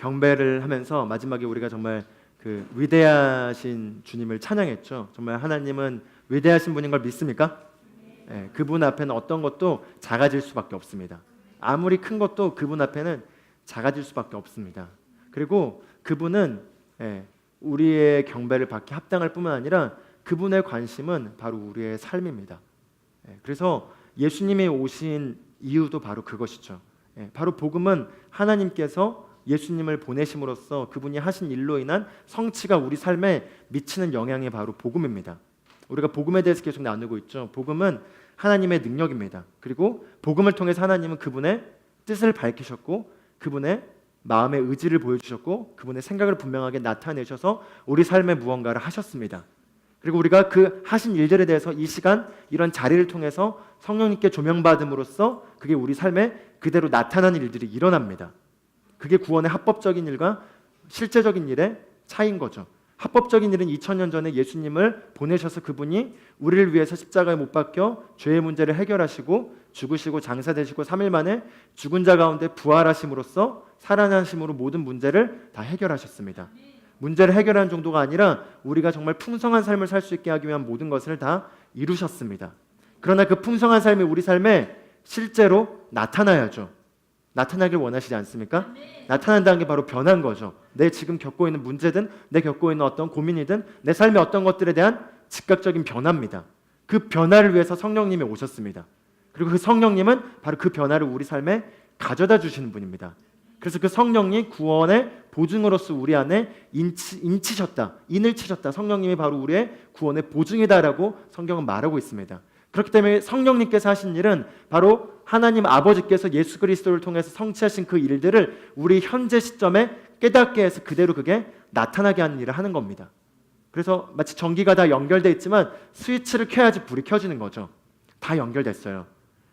경배를 하면서 마지막에 우리가 정말 그 위대하신 주님을 찬양했죠. 정말 하나님은 위대하신 분인 걸 믿습니까? 예, 그분 앞에는 어떤 것도 작아질 수밖에 없습니다. 아무리 큰 것도 그분 앞에는 작아질 수밖에 없습니다. 그리고 그분은 우리의 경배를 받기 합당할 뿐만 아니라 그분의 관심은 바로 우리의 삶입니다. 그래서 예수님이 오신 이유도 바로 그것이죠. 바로 복음은 하나님께서 예수님을 보내심으로써 그분이 하신 일로 인한 성취가 우리 삶에 미치는 영향이 바로 복음입니다. 우리가 복음에 대해서 계속 나누고 있죠. 복음은 하나님의 능력입니다. 그리고 복음을 통해서 하나님은 그분의 뜻을 밝히셨고 그분의 마음의 의지를 보여주셨고 그분의 생각을 분명하게 나타내셔서 우리 삶에 무언가를 하셨습니다. 그리고 우리가 그 하신 일들에 대해서 이 시간 이런 자리를 통해서 성령님께 조명받음으로써 그게 우리 삶에 그대로 나타나는 일들이 일어납니다. 그게 구원의 합법적인 일과 실제적인 일의 차이인 거죠. 합법적인 일은 2000년 전에 예수님을 보내셔서 그분이 우리를 위해서 십자가에 못 박혀 죄의 문제를 해결하시고 죽으시고 장사되시고 3일 만에 죽은 자 가운데 부활하심으로써 살아나심으로 모든 문제를 다 해결하셨습니다. 문제를 해결하는 정도가 아니라 우리가 정말 풍성한 삶을 살 수 있게 하기 위한 모든 것을 다 이루셨습니다. 그러나 그 풍성한 삶이 우리 삶에 실제로 나타나야죠. 나타나길 원하시지 않습니까? 나타난다는 게 바로 변한 거죠. 내 지금 겪고 있는 문제든 내 겪고 있는 어떤 고민이든 내 삶의 어떤 것들에 대한 즉각적인 변화입니다. 그 변화를 위해서 성령님이 오셨습니다. 그리고 그 성령님은 바로 그 변화를 우리 삶에 가져다 주시는 분입니다. 그래서 그 성령이 구원의 보증으로서 우리 안에 인을 치셨다. 성령님이 바로 우리의 구원의 보증이다라고 성경은 말하고 있습니다. 그렇기 때문에 성령님께서 하신 일은 바로 하나님 아버지께서 예수 그리스도를 통해서 성취하신 그 일들을 우리 현재 시점에 깨닫게 해서 그대로 그게 나타나게 하는 일을 하는 겁니다. 그래서 마치 전기가 다 연결되어 있지만 스위치를 켜야지 불이 켜지는 거죠. 다 연결됐어요.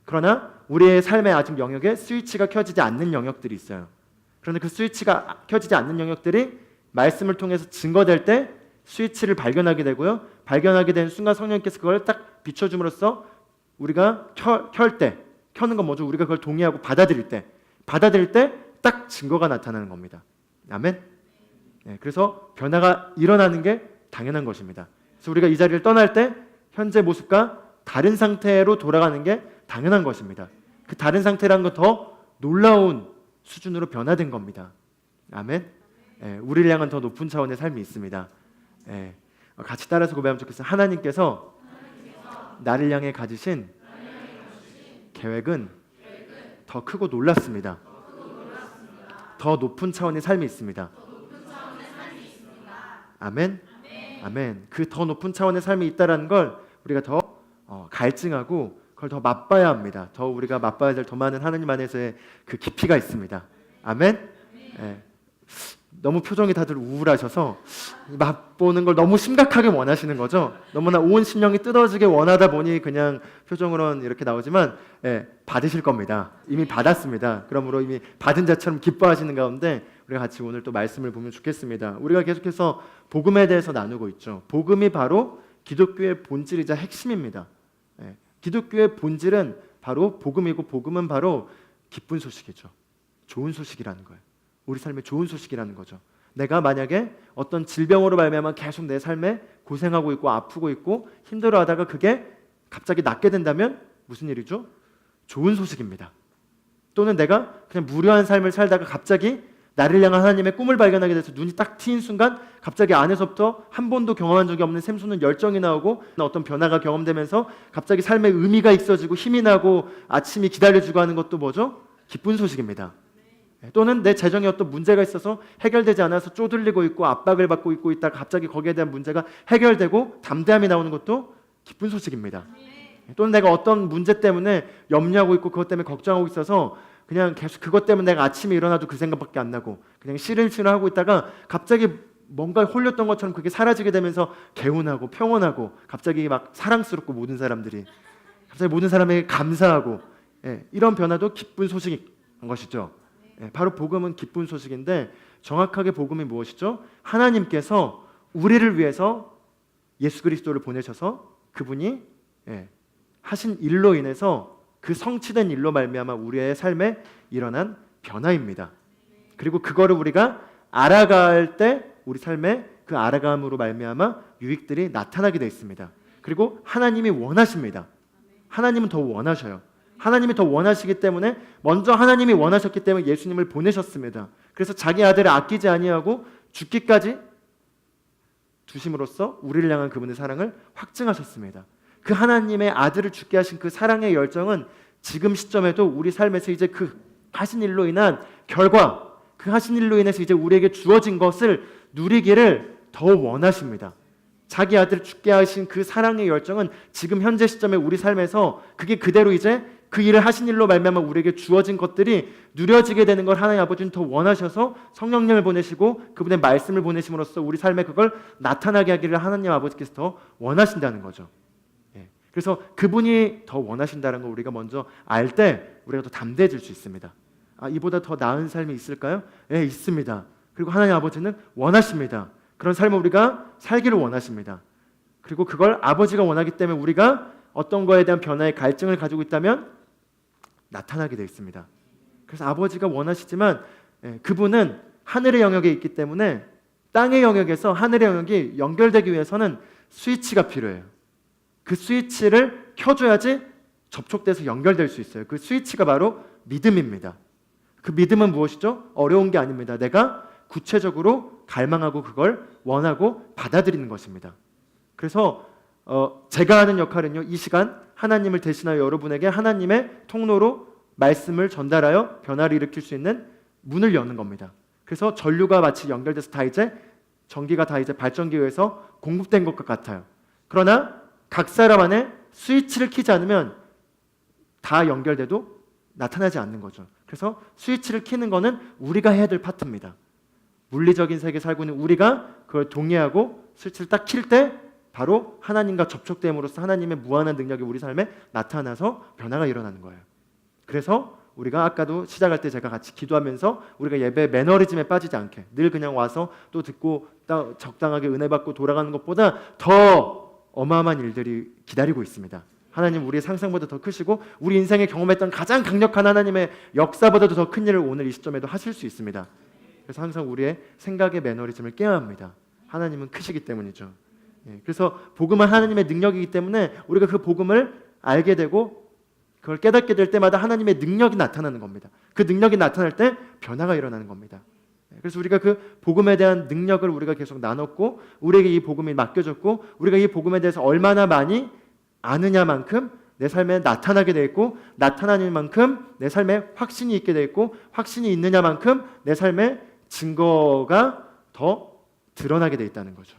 그러나 우리의 삶의 아직 영역에 스위치가 켜지지 않는 영역들이 있어요. 그런데 그 스위치가 켜지지 않는 영역들이 말씀을 통해서 증거될 때 스위치를 발견하게 되고요. 발견하게 된 순간 성령님께서 그걸 딱 비춰줌으로써 우리가 켜는 건 뭐죠? 우리가 그걸 동의하고 받아들일 때 딱 증거가 나타나는 겁니다. 아멘? 네, 그래서 변화가 일어나는 게 당연한 것입니다. 그래서 우리가 이 자리를 떠날 때 현재 모습과 다른 상태로 돌아가는 게 당연한 것입니다. 그 다른 상태라는 건 더 놀라운 수준으로 변화된 겁니다. 아멘? 네, 우리를 향한 더 높은 차원의 삶이 있습니다. 네, 같이 따라서 고백하면 좋겠어요. 하나님께서 나를 향해 가지신 계획은 더 크고 놀랐습니다. 더 높은 차원의 삶이 있습니다. 아멘? 아멘. 그 더 높은 차원의 삶이 있다는 걸 우리가 더 갈증하고 그걸 더 맛봐야 합니다. 더 우리가 맛봐야 될 더 많은 하나님 안에서의 그 깊이가 있습니다. 아멘? 네. 너무 표정이 다들 우울하셔서 맛보는 걸 너무 심각하게 원하시는 거죠. 너무나 온 심령이 뜯어지게 원하다 보니 그냥 표정으로는 이렇게 나오지만 받으실 겁니다. 이미 받았습니다. 그러므로 이미 받은 자처럼 기뻐하시는 가운데 우리가 같이 오늘 또 말씀을 보면 좋겠습니다. 우리가 계속해서 복음에 대해서 나누고 있죠. 복음이 바로 기독교의 본질이자 핵심입니다. 기독교의 본질은 바로 복음이고 복음은 바로 기쁜 소식이죠. 좋은 소식이라는 거예요. 우리 삶의 좋은 소식이라는 거죠. 내가 만약에 어떤 질병으로 말미암아 계속 내 삶에 고생하고 있고 아프고 있고 힘들어하다가 그게 갑자기 낫게 된다면 무슨 일이죠? 좋은 소식입니다. 또는 내가 그냥 무료한 삶을 살다가 갑자기 나를 향한 하나님의 꿈을 발견하게 돼서 눈이 딱 트인 순간 갑자기 안에서부터 한 번도 경험한 적이 없는 샘솟는 열정이 나오고 어떤 변화가 경험되면서 갑자기 삶에 의미가 있어지고 힘이 나고 아침이 기다려주고 하는 것도 뭐죠? 기쁜 소식입니다. 또는 내 재정에 어떤 문제가 있어서 해결되지 않아서 쪼들리고 있고 압박을 받고 있다가 갑자기 거기에 대한 문제가 해결되고 담대함이 나오는 것도 기쁜 소식입니다. 또는 내가 어떤 문제 때문에 염려하고 있고 그것 때문에 걱정하고 있어서 그냥 계속 그것 때문에 내가 아침에 일어나도 그 생각밖에 안 나고 그냥 시름시름하고 있다가 갑자기 뭔가 홀렸던 것처럼 그게 사라지게 되면서 개운하고 평온하고 갑자기 막 사랑스럽고 모든 사람들이 갑자기 모든 사람에게 감사하고 이런 변화도 기쁜 소식인 것이죠. 바로 복음은 기쁜 소식인데 정확하게 복음이 무엇이죠? 하나님께서 우리를 위해서 예수 그리스도를 보내셔서 그분이 하신 일로 인해서 그 성취된 일로 말미암아 우리의 삶에 일어난 변화입니다. 그리고 그거를 우리가 알아갈 때 우리 삶에 그 알아감으로 말미암아 유익들이 나타나게 되어 있습니다. 그리고 하나님이 원하십니다. 하나님은 더 원하셔요. 하나님이 더 원하시기 때문에 먼저 하나님이 원하셨기 때문에 예수님을 보내셨습니다. 그래서 자기 아들을 아끼지 아니하고 죽기까지 두심으로써 우리를 향한 그분의 사랑을 확증하셨습니다. 그 하나님의 아들을 죽게 하신 그 사랑의 열정은 지금 시점에도 우리 삶에서 이제 그 하신 일로 인한 결과, 그 하신 일로 인해서 이제 우리에게 주어진 것을 누리기를 더 원하십니다. 자기 아들을 죽게 하신 그 사랑의 열정은 지금 현재 시점에 우리 삶에서 그게 그대로 이제 그 일을 하신 일로 말미암아 우리에게 주어진 것들이 누려지게 되는 걸 하나님 아버지는 더 원하셔서 성령님을 보내시고 그분의 말씀을 보내심으로써 우리 삶에 그걸 나타나게 하기를 하나님 아버지께서 더 원하신다는 거죠. 그래서 그분이 더 원하신다는 걸 우리가 먼저 알 때 우리가 더 담대해질 수 있습니다. 이보다 더 나은 삶이 있을까요? 있습니다. 그리고 하나님 아버지는 원하십니다. 그런 삶을 우리가 살기를 원하십니다. 그리고 그걸 아버지가 원하기 때문에 우리가 어떤 거에 대한 변화의 갈증을 가지고 있다면 나타나게 되어 있습니다. 그래서 아버지가 원하시지만 그분은 하늘의 영역에 있기 때문에 땅의 영역에서 하늘의 영역이 연결되기 위해서는 스위치가 필요해요. 그 스위치를 켜줘야지 접촉돼서 연결될 수 있어요. 그 스위치가 바로 믿음입니다. 그 믿음은 무엇이죠? 어려운 게 아닙니다. 내가 구체적으로 갈망하고 그걸 원하고 받아들이는 것입니다. 그래서 제가 하는 역할은요, 이 시간 하나님을 대신하여 여러분에게 하나님의 통로로 말씀을 전달하여 변화를 일으킬 수 있는 문을 여는 겁니다. 그래서 전류가 마치 연결돼서 다 이제 전기가 다 이제 발전기에 의해서 공급된 것 같아요. 그러나 각 사람 안에 스위치를 켜지 않으면 다 연결돼도 나타나지 않는 거죠. 그래서 스위치를 켜는 거는 우리가 해야 될 파트입니다. 물리적인 세계에 살고 있는 우리가 그걸 동의하고 스위치를 딱 킬 때 바로 하나님과 접촉됨으로써 하나님의 무한한 능력이 우리 삶에 나타나서 변화가 일어나는 거예요. 그래서 우리가 아까도 시작할 때 제가 같이 기도하면서 우리가 예배 매너리즘에 빠지지 않게 늘 그냥 와서 또 듣고 적당하게 은혜 받고 돌아가는 것보다 더 어마어마한 일들이 기다리고 있습니다. 하나님 우리의 상상보다 더 크시고 우리 인생에 경험했던 가장 강력한 하나님의 역사보다도 더 큰 일을 오늘 이 시점에도 하실 수 있습니다. 그래서 항상 우리의 생각의 매너리즘을 깨야 합니다. 하나님은 크시기 때문이죠. 그래서 복음은 하나님의 능력이기 때문에 우리가 그 복음을 알게 되고 그걸 깨닫게 될 때마다 하나님의 능력이 나타나는 겁니다. 그 능력이 나타날 때 변화가 일어나는 겁니다. 그래서 우리가 그 복음에 대한 능력을 우리가 계속 나눴고 우리에게 이 복음이 맡겨졌고 우리가 이 복음에 대해서 얼마나 많이 아느냐만큼 내 삶에 나타나게 되어 있고 나타나는 만큼 내 삶에 확신이 있게 되어 있고 확신이 있느냐만큼 내 삶에 증거가 더 드러나게 되어 있다는 거죠.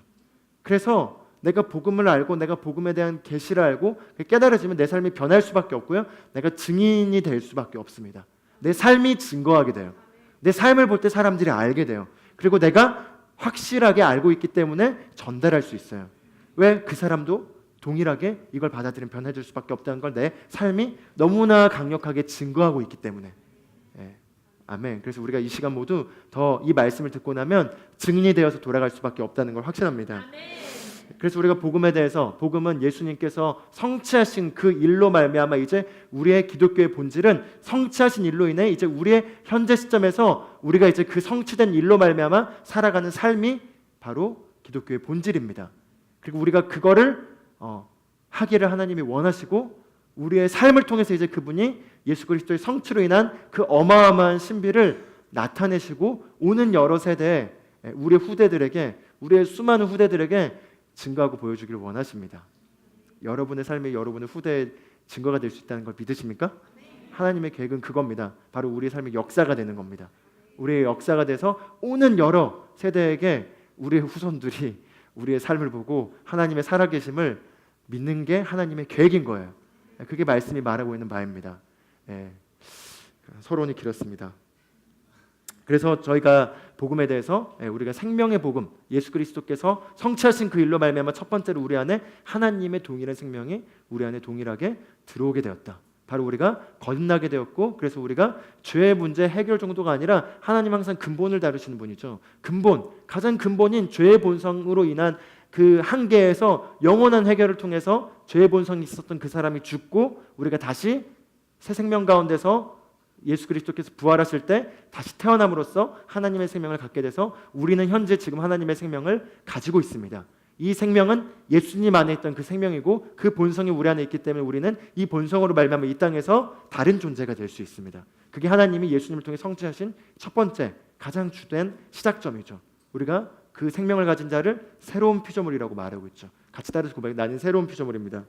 그래서 내가 복음을 알고 내가 복음에 대한 계시를 알고 깨달아지면 내 삶이 변할 수밖에 없고요. 내가 증인이 될 수밖에 없습니다. 내 삶이 증거하게 돼요. 내 삶을 볼 때 사람들이 알게 돼요. 그리고 내가 확실하게 알고 있기 때문에 전달할 수 있어요. 왜? 그 사람도 동일하게 이걸 받아들이면 변해질 수밖에 없다는 걸 내 삶이 너무나 강력하게 증거하고 있기 때문에. 아멘. 그래서 우리가 이 시간 모두 더 이 말씀을 듣고 나면 증인이 되어서 돌아갈 수밖에 없다는 걸 확신합니다. 그래서 우리가 복음에 대해서 복음은 예수님께서 성취하신 그 일로 말미암아 이제 우리의 기독교의 본질은 성취하신 일로 인해 이제 우리의 현재 시점에서 우리가 이제 그 성취된 일로 말미암아 살아가는 삶이 바로 기독교의 본질입니다. 그리고 우리가 그거를 하기를 하나님이 원하시고 우리의 삶을 통해서 이제 그분이 예수 그리스도의 성취로 인한 그 어마어마한 신비를 나타내시고 오는 여러 세대에 우리의 후대들에게 우리의 수많은 후대들에게 증거하고 보여주기를 원하십니다. 여러분의 삶이 여러분의 후대의 증거가 될 수 있다는 걸 믿으십니까? 하나님의 계획은 그겁니다. 바로 우리의 삶의 역사가 되는 겁니다. 우리의 역사가 돼서 오는 여러 세대에게 우리의 후손들이 우리의 삶을 보고 하나님의 살아계심을 믿는 게 하나님의 계획인 거예요. 그게 말씀이 말하고 있는 바입니다. 서론이 길었습니다. 그래서 저희가 복음에 대해서 우리가 생명의 복음, 예수 그리스도께서 성취하신 그 일로 말미암아 첫 번째로 우리 안에 하나님의 동일한 생명이 우리 안에 동일하게 들어오게 되었다. 바로 우리가 거듭나게 되었고 그래서 우리가 죄의 문제 해결 정도가 아니라 하나님 항상 근본을 다루시는 분이죠. 근본, 가장 근본인 죄의 본성으로 인한 그 한계에서 영원한 해결을 통해서 죄의 본성이 있었던 그 사람이 죽고 우리가 다시 새 생명 가운데서 예수 그리스도께서 부활하실 때 다시 태어남으로써 하나님의 생명을 갖게 돼서 우리는 현재 지금 하나님의 생명을 가지고 있습니다. 이 생명은 예수님 안에 있던 그 생명이고 그 본성이 우리 안에 있기 때문에 우리는 이 본성으로 말미암아 이 땅에서 다른 존재가 될 수 있습니다. 그게 하나님이 예수님을 통해 성취하신 첫 번째 가장 주된 시작점이죠. 우리가 그 생명을 가진 자를 새로운 피조물이라고 말하고 있죠. 같이 따라서 고백해. 나는 새로운 피조물입니다.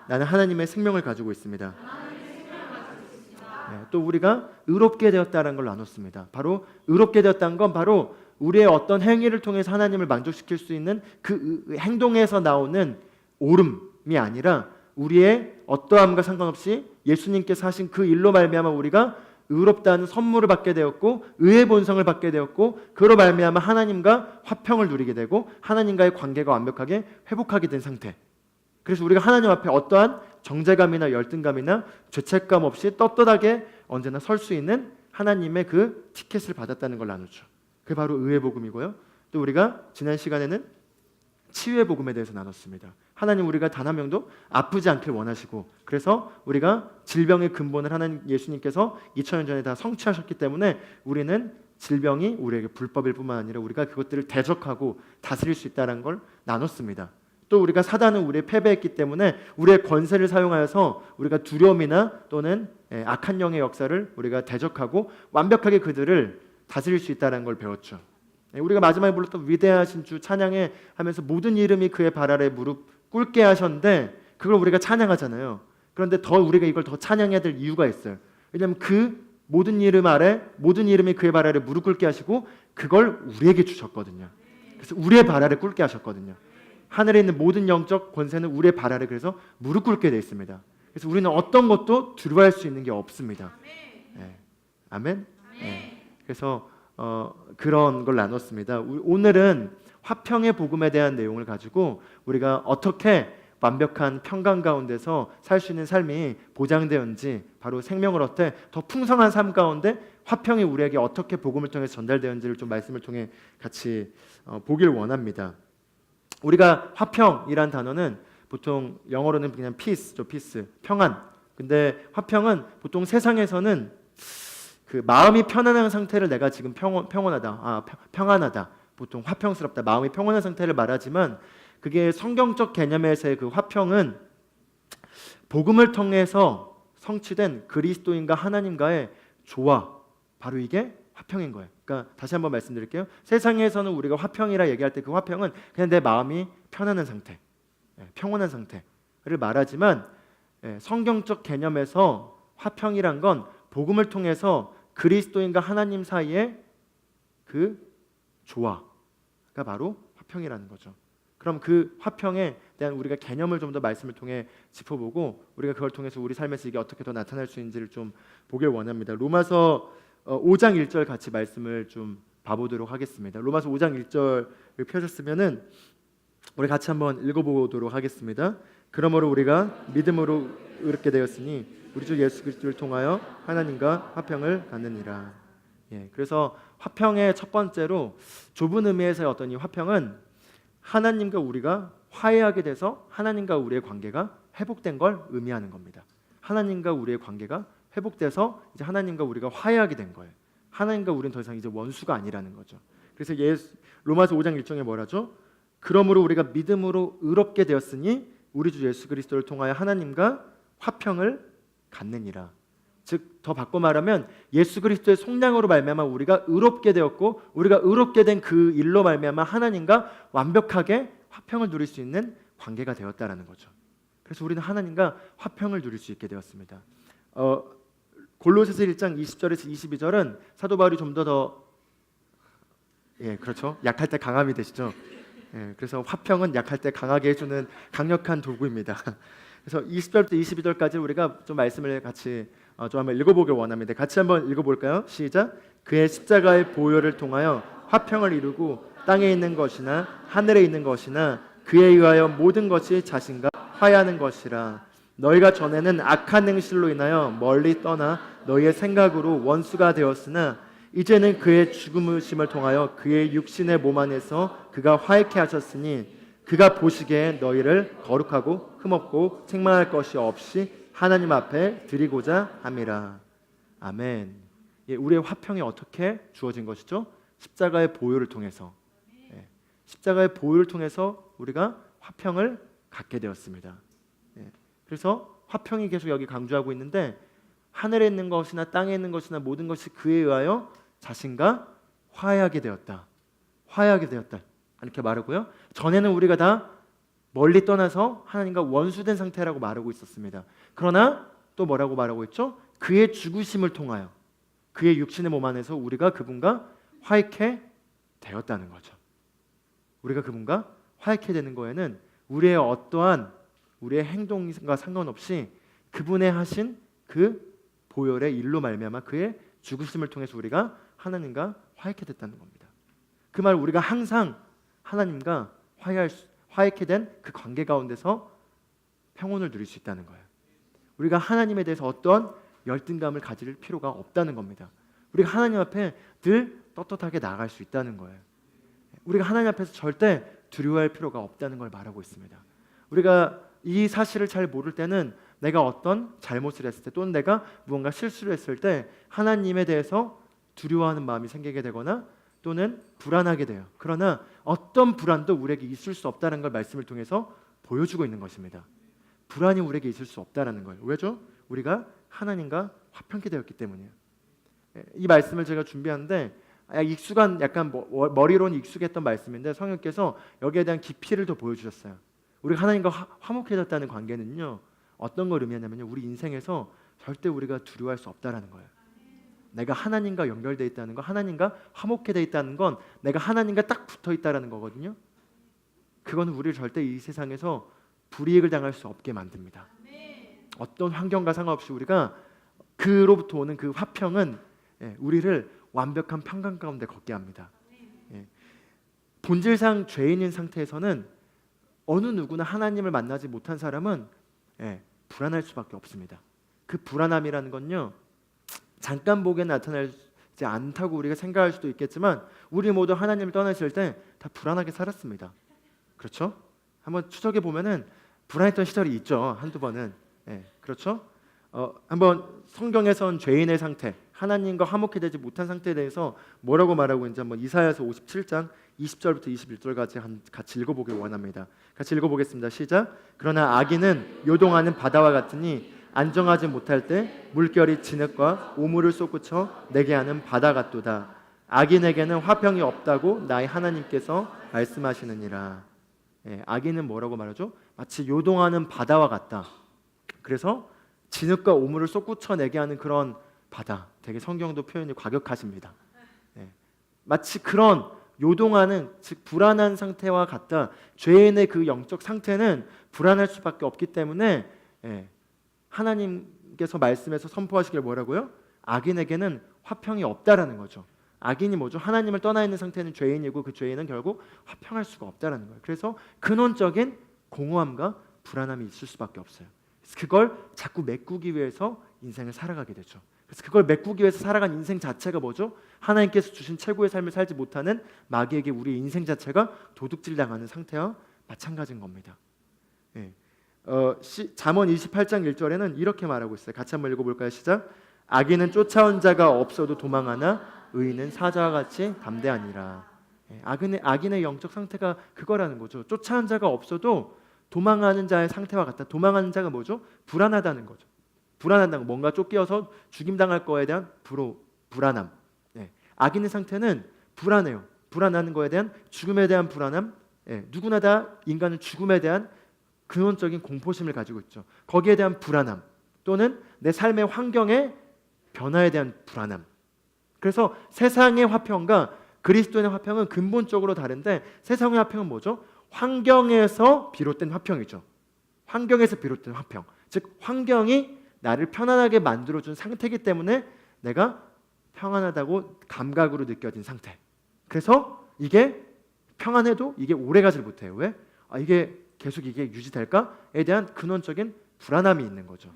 나는 하나님의 생명을 가지고 있습니다. 네, 또 우리가 의롭게 되었다는 걸 나눴습니다. 바로 의롭게 되었다는 건 바로 우리의 어떤 행위를 통해서 하나님을 만족시킬 수 있는 그 행동에서 나오는 옳음이 아니라 우리의 어떠함과 상관없이 예수님께서 하신 그 일로 말미암아 우리가 의롭다는 선물을 받게 되었고 의의 본성을 받게 되었고 그로 말미암아 하나님과 화평을 누리게 되고 하나님과의 관계가 완벽하게 회복하게 된 상태. 그래서 우리가 하나님 앞에 어떠한 정죄감이나 열등감이나 죄책감 없이 떳떳하게 언제나 설 수 있는 하나님의 그 티켓을 받았다는 걸 나누죠. 그게 바로 의의 복음이고요. 또 우리가 지난 시간에는 치유의 복음에 대해서 나눴습니다. 하나님 우리가 단 한 명도 아프지 않길 원하시고 그래서 우리가 질병의 근본을 하나님 예수님께서 2000년 전에 다 성취하셨기 때문에 우리는 질병이 우리에게 불법일 뿐만 아니라 우리가 그것들을 대적하고 다스릴 수 있다는 걸 나눴습니다. 또 우리가 사단은 우리의 패배했기 때문에 우리의 권세를 사용하여서 우리가 두려움이나 또는 악한 영의 역사를 우리가 대적하고 완벽하게 그들을 다스릴 수 있다는 걸 배웠죠. 우리가 마지막에 불렀던 위대하신 주 찬양에 하면서 모든 이름이 그의 발 아래 무릎 꿇게 하셨는데 그걸 우리가 찬양하잖아요. 그런데 더 우리가 이걸 더 찬양해야 될 이유가 있어요. 왜냐하면 그 모든 이름 아래 모든 이름이 그의 발 아래 무릎 꿇게 하시고 그걸 우리에게 주셨거든요. 그래서 우리의 발 아래 꿇게 하셨거든요. 하늘에 있는 모든 영적 권세는 우리의 발 아래 그래서 무릎 꿇게 되어 있습니다. 그래서 우리는 어떤 것도 두려워할 수 있는 게 없습니다. 네. 아멘. 네. 그래서 그런 걸 나눴습니다. 오늘은 화평의 복음에 대한 내용을 가지고 우리가 어떻게 완벽한 평강 가운데서 살 수 있는 삶이 보장되었는지 바로 생명을 얻되 더 풍성한 삶 가운데 화평이 우리에게 어떻게 복음을 통해서 전달되었는지를 좀 말씀을 통해 같이 보길 원합니다. 우리가 화평이란 단어는 보통 영어로는 그냥 peace죠, peace, 평안. 근데 화평은 보통 세상에서는 그 마음이 편안한 상태를 내가 지금 평온하다, 평안하다, 보통 화평스럽다, 마음이 평온한 상태를 말하지만 그게 성경적 개념에서의 그 화평은 복음을 통해서 성취된 그리스도인과 하나님과의 조화, 바로 이게 화평인 거예요. 그러니까 다시 한번 말씀드릴게요. 세상에서는 우리가 화평이라 얘기할 때 그 화평은 그냥 내 마음이 편안한 상태, 평온한 상태를 말하지만 성경적 개념에서 화평이란 건 복음을 통해서 그리스도인과 하나님 사이의 그 조화가 바로 화평이라는 거죠. 그럼 그 화평에 대한 우리가 개념을 좀 더 말씀을 통해 짚어보고 우리가 그걸 통해서 우리 삶에서 이게 어떻게 더 나타날 수 있는지를 좀 보길 원합니다. 로마서 5장 1절 같이 말씀을 좀 봐보도록 하겠습니다. 로마서 5장 1절을 펴셨으면은 우리 같이 한번 읽어보도록 하겠습니다. 그러므로 우리가 믿음으로 의롭게 되었으니 우리 주 예수 그리스도를 통하여 하나님과 화평을 갖느니라. 그래서 화평의 첫 번째로 좁은 의미에서의 어떤 이 화평은 하나님과 우리가 화해하게 돼서 하나님과 우리의 관계가 회복된 걸 의미하는 겁니다. 하나님과 우리의 관계가 회복돼서 이제 하나님과 우리가 화해하게 된 거예요. 하나님과 우리는 더 이상 이제 원수가 아니라는 거죠. 그래서 로마서 5장 1절에 뭐라죠? 그러므로 우리가 믿음으로 의롭게 되었으니 우리 주 예수 그리스도를 통하여 하나님과 화평을 갖느니라. 즉 더 바꿔 말하면 예수 그리스도의 속량으로 말미암아 우리가 의롭게 되었고 우리가 의롭게 된 그 일로 말미암아 하나님과 완벽하게 화평을 누릴 수 있는 관계가 되었다라는 거죠. 그래서 우리는 하나님과 화평을 누릴 수 있게 되었습니다. 골로새서 1장 20절에서 22절은 사도 바울이 좀 더 그렇죠. 약할 때 강함이 되시죠. 그래서 화평은 약할 때 강하게 해주는 강력한 도구입니다. 그래서 20절부터 22절까지 우리가 좀 말씀을 같이 좀 한번 읽어보길 원합니다. 같이 한번 읽어볼까요? 시작. 그의 십자가의 보혈을 통하여 화평을 이루고 땅에 있는 것이나 하늘에 있는 것이나 그에 의하여 모든 것이 자신과 화해하는 것이라. 너희가 전에는 악한 행실로 인하여 멀리 떠나 너희의 생각으로 원수가 되었으나 이제는 그의 죽음을 통하여 그의 육신의 몸 안에서 그가 화해케 하셨으니 그가 보시기에 너희를 거룩하고 흠없고 책망할 것이 없이 하나님 앞에 드리고자 함이라. 아멘. 예, 우리의 화평이 어떻게 주어진 것이죠? 십자가의 보혈을 통해서. 예, 십자가의 보혈을 통해서 우리가 화평을 갖게 되었습니다. 예, 그래서 화평이 계속 여기 강조하고 있는데, 하늘에 있는 것이나 땅에 있는 것이나 모든 것이 그에 의하여 자신과 화해하게 되었다. 화해하게 되었다. 이렇게 말하고요. 전에는 우리가 다 멀리 떠나서 하나님과 원수된 상태라고 말하고 있었습니다. 그러나 또 뭐라고 말하고 있죠? 그의 죽으심을 통하여 그의 육신의 몸 안에서 우리가 그분과 화해케 되었다는 거죠. 우리가 그분과 화해케 되는 거에는 우리의 어떠한 우리의 행동과 상관없이 그분의 하신 그 보혈의 일로 말미암아 그의 죽으심을 통해서 우리가 하나님과 화해케 됐다는 겁니다. 그 말, 우리가 항상 하나님과 화해케 된 그 관계 가운데서 평온을 누릴 수 있다는 거예요. 우리가 하나님에 대해서 어떤 열등감을 가질 필요가 없다는 겁니다. 우리가 하나님 앞에 늘 떳떳하게 나아갈 수 있다는 거예요. 우리가 하나님 앞에서 절대 두려워할 필요가 없다는 걸 말하고 있습니다. 우리가 이 사실을 잘 모를 때는 내가 어떤 잘못을 했을 때, 또는 내가 무언가 실수를 했을 때 하나님에 대해서 두려워하는 마음이 생기게 되거나 또는 불안하게 돼요. 그러나 어떤 불안도 우리에게 있을 수 없다는 걸 말씀을 통해서 보여주고 있는 것입니다. 불안이 우리에게 있을 수 없다는 거예요. 왜죠? 우리가 하나님과 화평케 되었기 때문이에요. 이 말씀을 제가 준비하는데 익숙한, 약간 머리로는 익숙했던 말씀인데 성령께서 여기에 대한 깊이를 더 보여주셨어요. 우리가 하나님과 화목해졌다는 관계는요, 어떤 걸 의미하냐면요, 우리 인생에서 절대 우리가 두려워할 수 없다라는 거예요. 내가 하나님과 연결되어 있다는 거, 하나님과 화목해 되어 있다는 건 내가 하나님과 딱 붙어 있다라는 거거든요. 그건 우리를 절대 이 세상에서 불이익을 당할 수 없게 만듭니다. 어떤 환경과 상관없이 우리가 그로부터 오는 그 화평은 우리를 완벽한 평강 가운데 걷게 합니다. 본질상 죄인인 상태에서는 어느 누구나 하나님을 만나지 못한 사람은 불안할 수밖에 없습니다. 그 불안함이라는 건요, 잠깐 보기에 나타나지 않다고 우리가 생각할 수도 있겠지만 우리 모두 하나님을 떠났을 때 다 불안하게 살았습니다. 그렇죠? 한번 추적해 보면은 불안했던 시절이 있죠. 한두 번은. 그렇죠? 한번 성경에선 죄인의 상태, 하나님과 화목해 되지 못한 상태에 대해서 뭐라고 말하고 있는지 한번 이사야서 57장 20절부터 21절까지 같이 읽어보길 원합니다. 같이 읽어보겠습니다. 시작. 그러나 악인은 요동하는 바다와 같으니 안정하지 못할 때 물결이 진흙과 오물을 솟구쳐 내게 하는 바다 같도다. 악인에게는 화평이 없다고 나의 하나님께서 말씀하시느니라. 악인은 뭐라고 말하죠? 마치 요동하는 바다와 같다. 그래서 진흙과 오물을 솟구쳐 내게 하는 그런 바다, 되게 성경도 표현이 과격하십니다. 마치 그런 요동하는, 즉 불안한 상태와 같다. 죄인의 그 영적 상태는 불안할 수밖에 없기 때문에 하나님께서 말씀에서 선포하시길 뭐라고요? 악인에게는 화평이 없다라는 거죠. 악인이 뭐죠? 하나님을 떠나 있는 상태는 죄인이고 그 죄인은 결국 화평할 수가 없다라는 거예요. 그래서 근원적인 공허함과 불안함이 있을 수밖에 없어요. 그래서 그걸 자꾸 메꾸기 위해서 인생을 살아가게 되죠. 그래서 그걸 메꾸기 위해서 살아간 인생 자체가 뭐죠? 하나님께서 주신 최고의 삶을 살지 못하는 마귀에게 우리 인생 자체가 도둑질 당하는 상태와 마찬가지인 겁니다. 잠언 28장 1절에는 이렇게 말하고 있어요. 같이 한번 읽어볼까요? 시작. 악인은 쫓아온 자가 없어도 도망하나 의인은 사자와 같이 담대하니라. 악인의 영적 상태가 그거라는 거죠. 쫓아온 자가 없어도 도망하는 자의 상태와 같다. 도망하는 자가 뭐죠? 불안하다는 거죠. 불안하다는 거, 뭔가 쫓겨서 죽임당할 거에 대한 불안함. 악인의 상태는 불안해요. 불안하는 거에 대한, 죽음에 대한 불안함. 누구나 다 인간은 죽음에 대한 근원적인 공포심을 가지고 있죠. 거기에 대한 불안함, 또는 내 삶의 환경의 변화에 대한 불안함. 그래서 세상의 화평과 그리스도의 화평은 근본적으로 다른데, 세상의 화평은 뭐죠? 환경에서 비롯된 화평이죠. 환경에서 비롯된 화평, 즉 환경이 나를 편안하게 만들어준 상태이기 때문에 내가 평안하다고 감각으로 느껴진 상태. 그래서 이게 평안해도 이게 오래가지 못해요. 왜? 이게 계속 이게 유지될까에 대한 근원적인 불안함이 있는 거죠.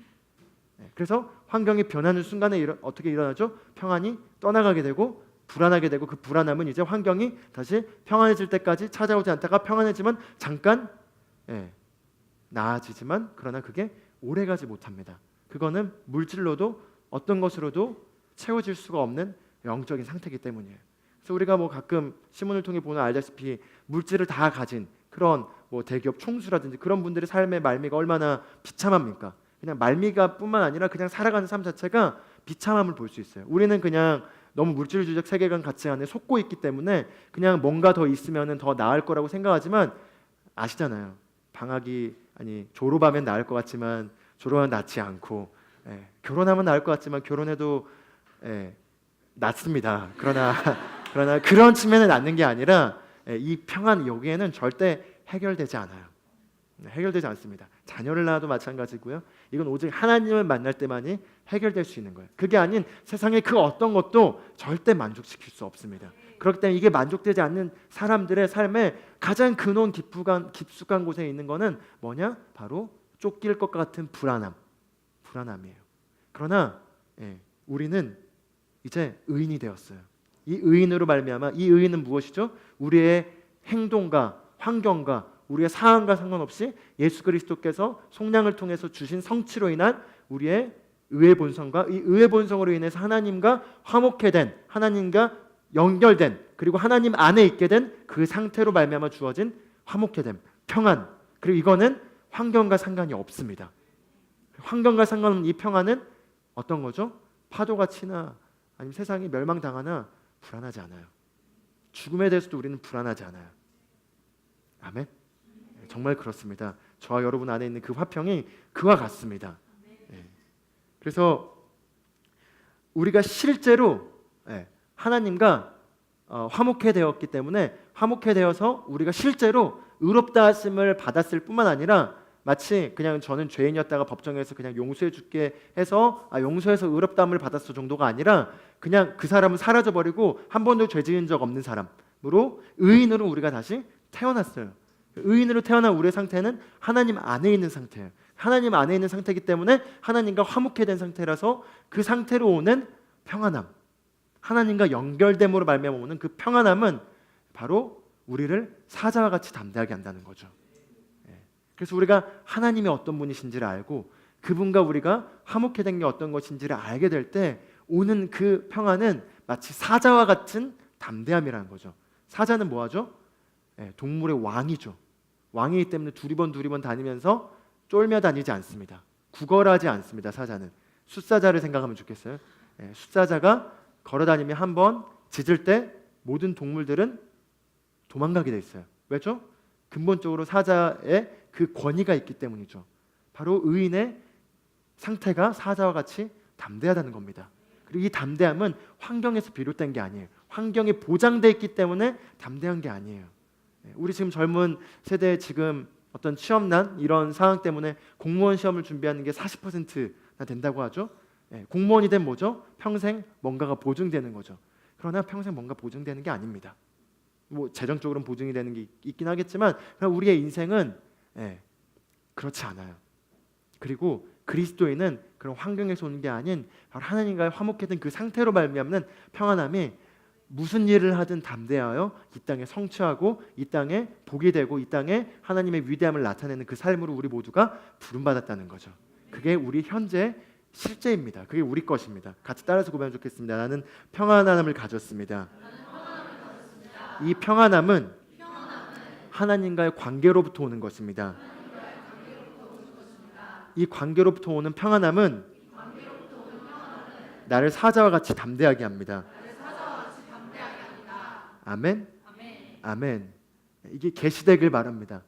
그래서 환경이 변하는 순간에 어떻게 일어나죠? 평안이 떠나가게 되고 불안하게 되고, 그 불안함은 이제 환경이 다시 평안해질 때까지 찾아오지 않다가 평안해지면 잠깐 나아지지만, 그러나 그게 오래가지 못합니다. 그거는 물질로도 어떤 것으로도 채워질 수가 없는 영적인 상태이기 때문이에요. 그래서 우리가 뭐 가끔 신문을 통해 보면 알다시피 물질을 다 가진 그런 뭐 대기업 총수라든지 그런 분들의 삶의 말미가 얼마나 비참합니까? 그냥 말미가 뿐만 아니라 그냥 살아가는 삶 자체가 비참함을 볼 수 있어요. 우리는 그냥 너무 물질주의적 세계관 가치 안에 속고 있기 때문에 그냥 뭔가 더 있으면 더 나을 거라고 생각하지만 아시잖아요. 졸업하면 나을 것 같지만 졸업하면 낫지 않고, 결혼하면 나을 것 같지만 결혼해도 낫습니다. 그러나 그런 측면은 낫는 게 아니라 이 평안 여기에는 절대 해결되지 않아요. 해결되지 않습니다. 자녀를 낳아도 마찬가지고요. 이건 오직 하나님을 만날 때만이 해결될 수 있는 거예요. 그게 아닌 세상의 그 어떤 것도 절대 만족시킬 수 없습니다. 그렇기 때문에 이게 만족되지 않는 사람들의 삶에 가장 근원 깊숙한 곳에 있는 거는 뭐냐? 바로 쫓길 것 같은 불안함이에요. 그러나 우리는 이제 의인이 되었어요. 이 의인으로 말미암아, 이 의인은 무엇이죠? 우리의 행동과 환경과 우리의 상황과 상관없이 예수 그리스도께서 속량을 통해서 주신 성취로 인한 우리의 의의 본성과 이 의의 본성으로 인해서 하나님과 화목해 된, 하나님과 연결된, 그리고 하나님 안에 있게 된 그 상태로 말미암아 주어진 화목해 됨, 평안. 그리고 이거는 환경과 상관이 없습니다. 환경과 상관없는 이 평안은 어떤 거죠? 파도가 치나 아니면 세상이 멸망당하나 불안하지 않아요. 죽음에 대해서도 우리는 불안하지 않아요. 아멘. 정말 그렇습니다. 저와 여러분 안에 있는 그 화평이 그와 같습니다. 그래서 우리가 실제로 하나님과 화목해 되었기 때문에 화목해 되어서 우리가 실제로 의롭다 하심을 받았을 뿐만 아니라 마치 그냥 저는 죄인이었다가 법정에서 그냥 용서해 줄게 해서 용서해서 의롭다함을 받았을 정도가 아니라 그냥 그 사람은 사라져버리고 한 번도 죄 지은 적 없는 사람으로 의인으로 우리가 다시 태어났어요. 의인으로 태어난 우리의 상태는 하나님 안에 있는 상태예요. 하나님 안에 있는 상태이기 때문에 하나님과 화목해 된 상태라서 그 상태로 오는 평안함, 하나님과 연결됨으로 말미암아 오는 그 평안함은 바로 우리를 사자와 같이 담대하게 한다는 거죠. 그래서 우리가 하나님이 어떤 분이신지를 알고 그분과 우리가 화목해 된 게 어떤 것인지를 알게 될 때 오는 그 평안은 마치 사자와 같은 담대함이라는 거죠. 사자는 뭐하죠? 동물의 왕이죠. 왕이기 때문에 두리번 다니면서 쫄며 다니지 않습니다. 구걸하지 않습니다. 사자는 숫사자를 생각하면 좋겠어요. 숫사자가 걸어다니며 한번 짖을 때 모든 동물들은 도망가게 돼 있어요. 왜죠? 근본적으로 사자의 그 권위가 있기 때문이죠. 바로 의인의 상태가 사자와 같이 담대하다는 겁니다. 그리고 이 담대함은 환경에서 비롯된 게 아니에요. 환경이 보장돼 있기 때문에 담대한 게 아니에요. 우리 지금 젊은 세대 지금 어떤 취업난 이런 상황 때문에 공무원 시험을 준비하는 게 40%나 된다고 하죠. 공무원이 된 뭐죠? 평생 뭔가가 보증되는 거죠. 그러나 평생 뭔가 보증되는 게 아닙니다. 뭐 재정적으로는 보증이 되는 게 있긴 하겠지만 우리의 인생은 그렇지 않아요. 그리고 그리스도인은 그런 환경에서 오는 게 아닌 바로 하나님과 화목했던 그 상태로 말미암는 평안함이 무슨 일을 하든 담대하여 이 땅에 성취하고 이 땅에 복이 되고 이 땅에 하나님의 위대함을 나타내는 그 삶으로 우리 모두가 부름받았다는 거죠. 그게 우리 현재 실제입니다. 그게 우리 것입니다. 같이 따라서 고백하면 좋겠습니다. 나는 평안함을 가졌습니다. 이 평안함은 하나님과의 관계로부터 오는 것입니다. 이 관계로부터 오는 평안함은 나를 사자와 같이 담대하게 합니다. 아멘. 아멘. 이게 계시되길 바랍니다.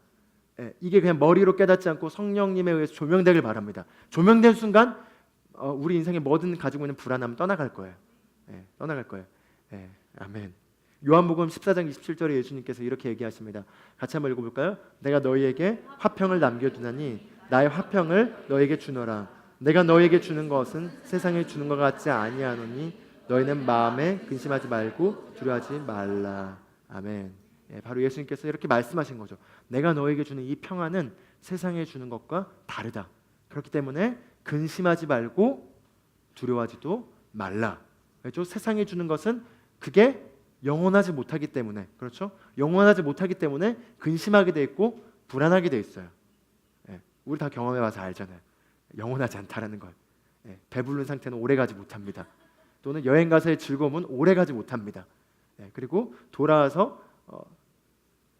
이게 그냥 머리로 깨닫지 않고 성령님에 의해서 조명되길 바랍니다. 조명된 순간 우리 인생에 뭐든 가지고 있는 불안함은 떠나갈 거예요. 떠나갈 거예요. 아멘. 요한복음 14장 27절에 예수님께서 이렇게 얘기하십니다. 같이 한번 읽어볼까요? 내가 너희에게 화평을 남겨두나니 나의 화평을 너희에게 주노라. 내가 너희에게 주는 것은 세상에 주는 것 같지 아니하노니 너희는 마음에 근심하지 말고 두려워하지 말라. 아멘. 바로 예수님께서 이렇게 말씀하신 거죠. 내가 너에게 주는 이 평안은 세상에 주는 것과 다르다. 그렇기 때문에 근심하지 말고 두려워하지도 말라. 그렇죠? 세상에 주는 것은 그게 영원하지 못하기 때문에, 그렇죠? 영원하지 못하기 때문에 근심하게 돼 있고 불안하게 돼 있어요. 우리 다 경험해봐서 알잖아요. 영원하지 않다라는 걸. 배부른 상태는 오래가지 못합니다. 또는 여행 가서의 즐거움은 오래가지 못합니다. 그리고 돌아와서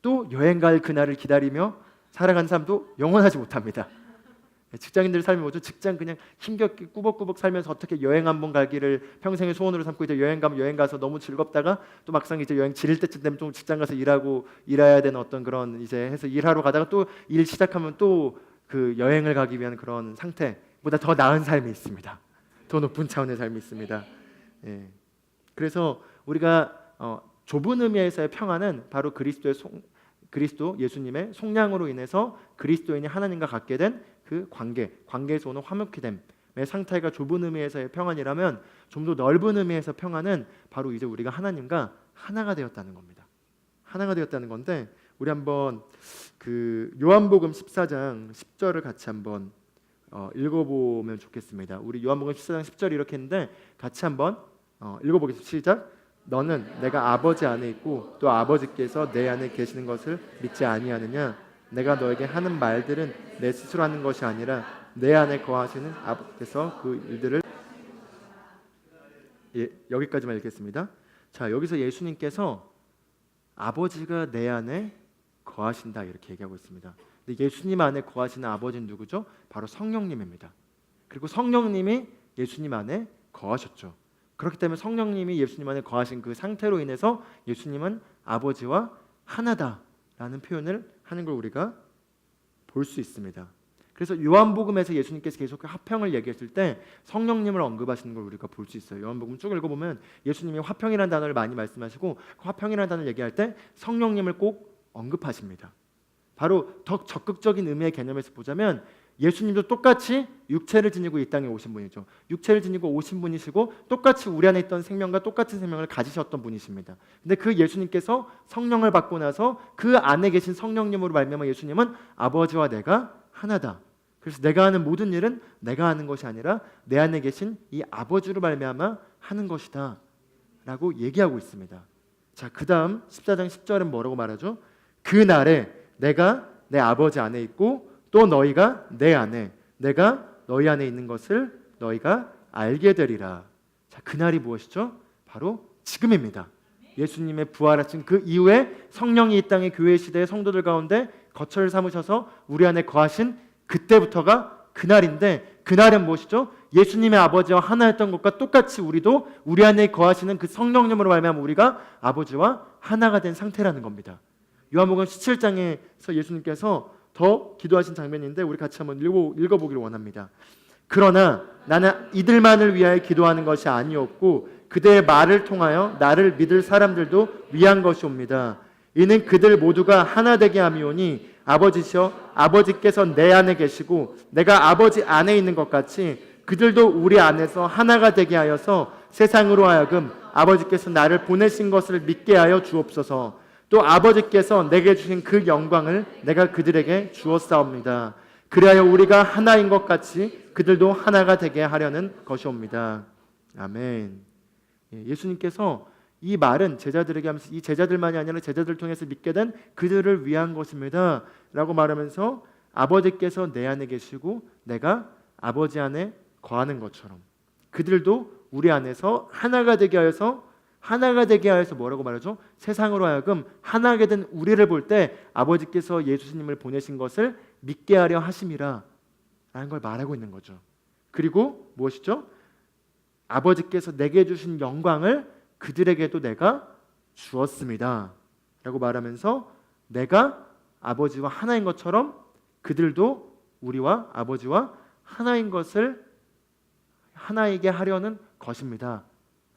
또 여행 갈 그날을 기다리며 살아가는 사람도 영원하지 못합니다. 직장인들 삶이 뭐죠? 직장 그냥 힘겹게 꾸벅꾸벅 살면서 어떻게 여행 한번 가기를 평생의 소원으로 삼고 이제 여행 가면 여행 가서 너무 즐겁다가 또 막상 이제 여행 지릴 때쯤 되면 또 직장 가서 일해야 되는 어떤 그런 이제 해서 일하러 가다가 또 일 시작하면 또 그 여행을 가기 위한 그런 상태보다 더 나은 삶이 있습니다. 더 높은 차원의 삶이 있습니다. 그래서 우리가 좁은 의미에서의 평안은 바로 그리스도 예수님의 속량으로 인해서 그리스도인이 하나님과 갖게 된 그 관계에서 오는 화목히 됨의 상태가 좁은 의미에서의 평안이라면 좀 더 넓은 의미에서 평안은 바로 이제 우리가 하나님과 하나가 되었다는 겁니다. 하나가 되었다는 건데 우리 한번 그 요한복음 14장 10절을 같이 한번 읽어보면 좋겠습니다. 우리 요한복음 14장 10절 이렇게 했는데 같이 한번 읽어보겠습니다. 시작. 너는 내가 아버지 안에 있고 또 아버지께서 내 안에 계시는 것을 믿지 아니하느냐? 내가 너에게 하는 말들은 내 스스로 하는 것이 아니라 내 안에 거하시는 아버지께서 그 일들을 여기까지만 읽겠습니다. 자, 여기서 예수님께서 아버지가 내 안에 거하신다 이렇게 얘기하고 있습니다. 근데 예수님 안에 거하시는 아버지는 누구죠? 바로 성령님입니다. 그리고 성령님이 예수님 안에 거하셨죠. 그렇기 때문에 성령님이 예수님 안에 거하신 그 상태로 인해서 예수님은 아버지와 하나다라는 표현을 하는 걸 우리가 볼 수 있습니다. 그래서 요한복음에서 예수님께서 계속 화평을 얘기했을 때 성령님을 언급하시는 걸 우리가 볼 수 있어요. 요한복음 쭉 읽어보면 예수님이 화평이라는 단어를 많이 말씀하시고 그 화평이라는 단어를 얘기할 때 성령님을 꼭 언급하십니다. 바로 더 적극적인 의미의 개념에서 보자면 예수님도 똑같이 육체를 지니고 이 땅에 오신 분이죠. 육체를 지니고 오신 분이시고 똑같이 우리 안에 있던 생명과 똑같은 생명을 가지셨던 분이십니다. 근데 그 예수님께서 성령을 받고 나서 그 안에 계신 성령님으로 말미암아 예수님은 아버지와 내가 하나다. 그래서 내가 하는 모든 일은 내가 하는 것이 아니라 내 안에 계신 이 아버지로 말미암아 하는 것이다 라고 얘기하고 있습니다. 자, 그 다음 14장 10절은 뭐라고 말하죠? 그 날에 내가 내 아버지 안에 있고 또 너희가 내 안에, 내가 너희 안에 있는 것을 너희가 알게 되리라. 자, 그날이 무엇이죠? 바로 지금입니다. 예수님의 부활하신 그 이후에 성령이 이 땅의 교회 시대의 성도들 가운데 거처를 삼으셔서 우리 안에 거하신 그때부터가 그날인데, 그날은 무엇이죠? 예수님의 아버지와 하나였던 것과 똑같이 우리도 우리 안에 거하시는 그 성령님으로 말미암아 우리가 아버지와 하나가 된 상태라는 겁니다. 요한복음 17장에서 예수님께서 더 기도하신 장면인데 우리 같이 한번 읽어보기를 원합니다. 그러나 나는 이들만을 위하여 기도하는 것이 아니었고 그대의 말을 통하여 나를 믿을 사람들도 위한 것이옵니다. 이는 그들 모두가 하나 되게 함이오니 아버지시여 아버지께서 내 안에 계시고 내가 아버지 안에 있는 것 같이 그들도 우리 안에서 하나가 되게 하여서 세상으로 하여금 아버지께서 나를 보내신 것을 믿게 하여 주옵소서. 또 아버지께서 내게 주신 그 영광을 내가 그들에게 주었사옵니다. 그리하여 우리가 하나인 것 같이 그들도 하나가 되게 하려는 것이옵니다. 아멘. 예수님께서 이 말은 제자들에게 하면서 이 제자들만이 아니라 제자들을 통해서 믿게 된 그들을 위한 것입니다 라고 말하면서 아버지께서 내 안에 계시고 내가 아버지 안에 거하는 것처럼 그들도 우리 안에서 하나가 되게 하여서 뭐라고 말하죠? 세상으로 하여금 하나게 된 우리를 볼 때 아버지께서 예수님을 보내신 것을 믿게 하려 하심이라 라는 걸 말하고 있는 거죠. 그리고 무엇이죠? 아버지께서 내게 주신 영광을 그들에게도 내가 주었습니다 라고 말하면서 내가 아버지와 하나인 것처럼 그들도 우리와 아버지와 하나인 것을 하나이게 하려는 것입니다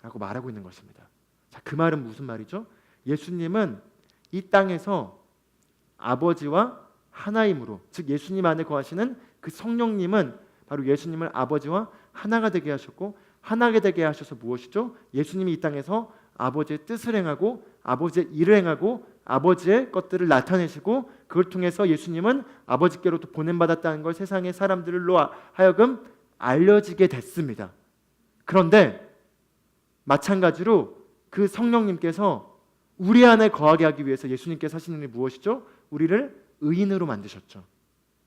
라고 말하고 있는 것입니다. 자, 그 말은 무슨 말이죠? 예수님은 이 땅에서 아버지와 하나임으로, 즉 예수님 안에 거하시는 그 성령님은 바로 예수님을 아버지와 하나가 되게 하셨고 하나가 되게 하셔서 무엇이죠? 예수님이 이 땅에서 아버지의 뜻을 행하고 아버지의 일을 행하고 아버지의 것들을 나타내시고 그걸 통해서 예수님은 아버지께로부터 보냄받았다는 걸 세상의 사람들로 하여금 알려지게 됐습니다. 그런데 마찬가지로 그 성령님께서 우리 안에 거하게 하기 위해서 예수님께서 하시는 일이 무엇이죠? 우리를 의인으로 만드셨죠.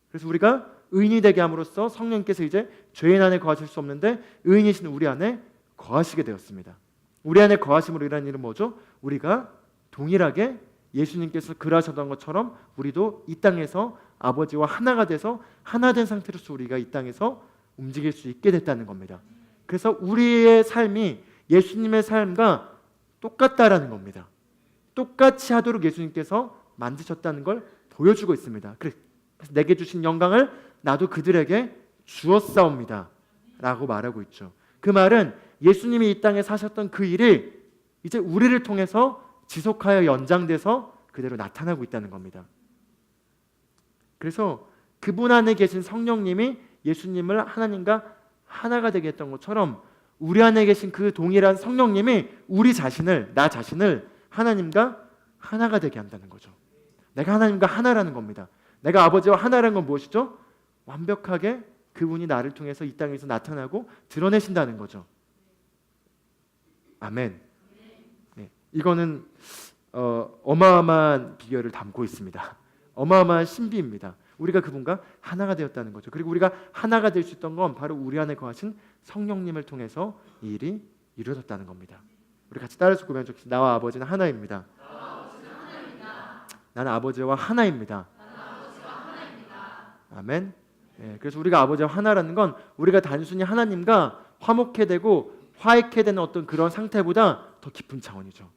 그래서 우리가 의인이 되게 함으로써 성령께서 이제 죄인 안에 거하실 수 없는데 의인이신 우리 안에 거하시게 되었습니다. 우리 안에 거하심으로 일하는 일은 뭐죠? 우리가 동일하게 예수님께서 그러하셨던 것처럼 우리도 이 땅에서 아버지와 하나가 돼서 하나 된 상태로서 우리가 이 땅에서 움직일 수 있게 됐다는 겁니다. 그래서 우리의 삶이 예수님의 삶과 똑같다라는 겁니다. 똑같이 하도록 예수님께서 만드셨다는 걸 보여주고 있습니다. 그래서 내게 주신 영광을 나도 그들에게 주었사옵니다 라고 말하고 있죠. 그 말은 예수님이 이 땅에 사셨던 그 일이 이제 우리를 통해서 지속하여 연장돼서 그대로 나타나고 있다는 겁니다. 그래서 그분 안에 계신 성령님이 예수님을 하나님과 하나가 되게 했던 것처럼 우리 안에 계신 그 동일한 성령님이 우리 자신을, 나 자신을 하나님과 하나가 되게 한다는 거죠. 내가 하나님과 하나라는 겁니다. 내가 아버지와 하나라는 건 무엇이죠? 완벽하게 그분이 나를 통해서 이 땅에서 나타나고 드러내신다는 거죠. 아멘. 네, 이거는 어마어마한 비결을 담고 있습니다. 어마어마한 신비입니다. 우리가 그분과 하나가 되었다는 거죠. 그리고 우리가 하나가 될 수 있던 건 바로 우리 안에 거하신 성령님을 통해서 이 일이 이루어졌다는 겁니다. 우리 같이 따라서 고백하면 좋겠습니다. 나와 아버지는 하나입니다. 나는 아버지와 하나입니다. 아멘. 네, 그래서 우리가 아버지와 하나라는 건 우리가 단순히 하나님과 화목해 되고 화해케 되는 어떤 그런 상태보다 더 깊은 차원이죠.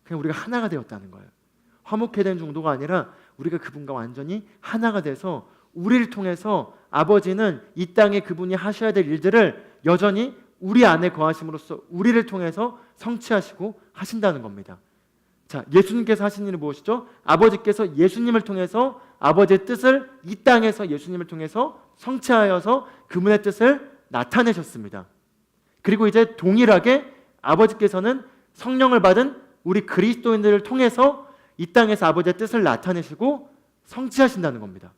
그냥 우리가 하나가 되었다는 거예요. 화목해 된 정도가 아니라 우리가 그분과 완전히 하나가 돼서 우리를 통해서 아버지는 이 땅에 그분이 하셔야 될 일들을 여전히 우리 안에 거하심으로써 우리를 통해서 성취하시고 하신다는 겁니다. 자, 예수님께서 하신 일은 무엇이죠? 아버지께서 예수님을 통해서 아버지의 뜻을 이 땅에서 예수님을 통해서 성취하여서 그분의 뜻을 나타내셨습니다. 그리고 이제 동일하게 아버지께서는 성령을 받은 우리 그리스도인들을 통해서 이 땅에서 아버지의 뜻을 나타내시고 성취하신다는 겁니다.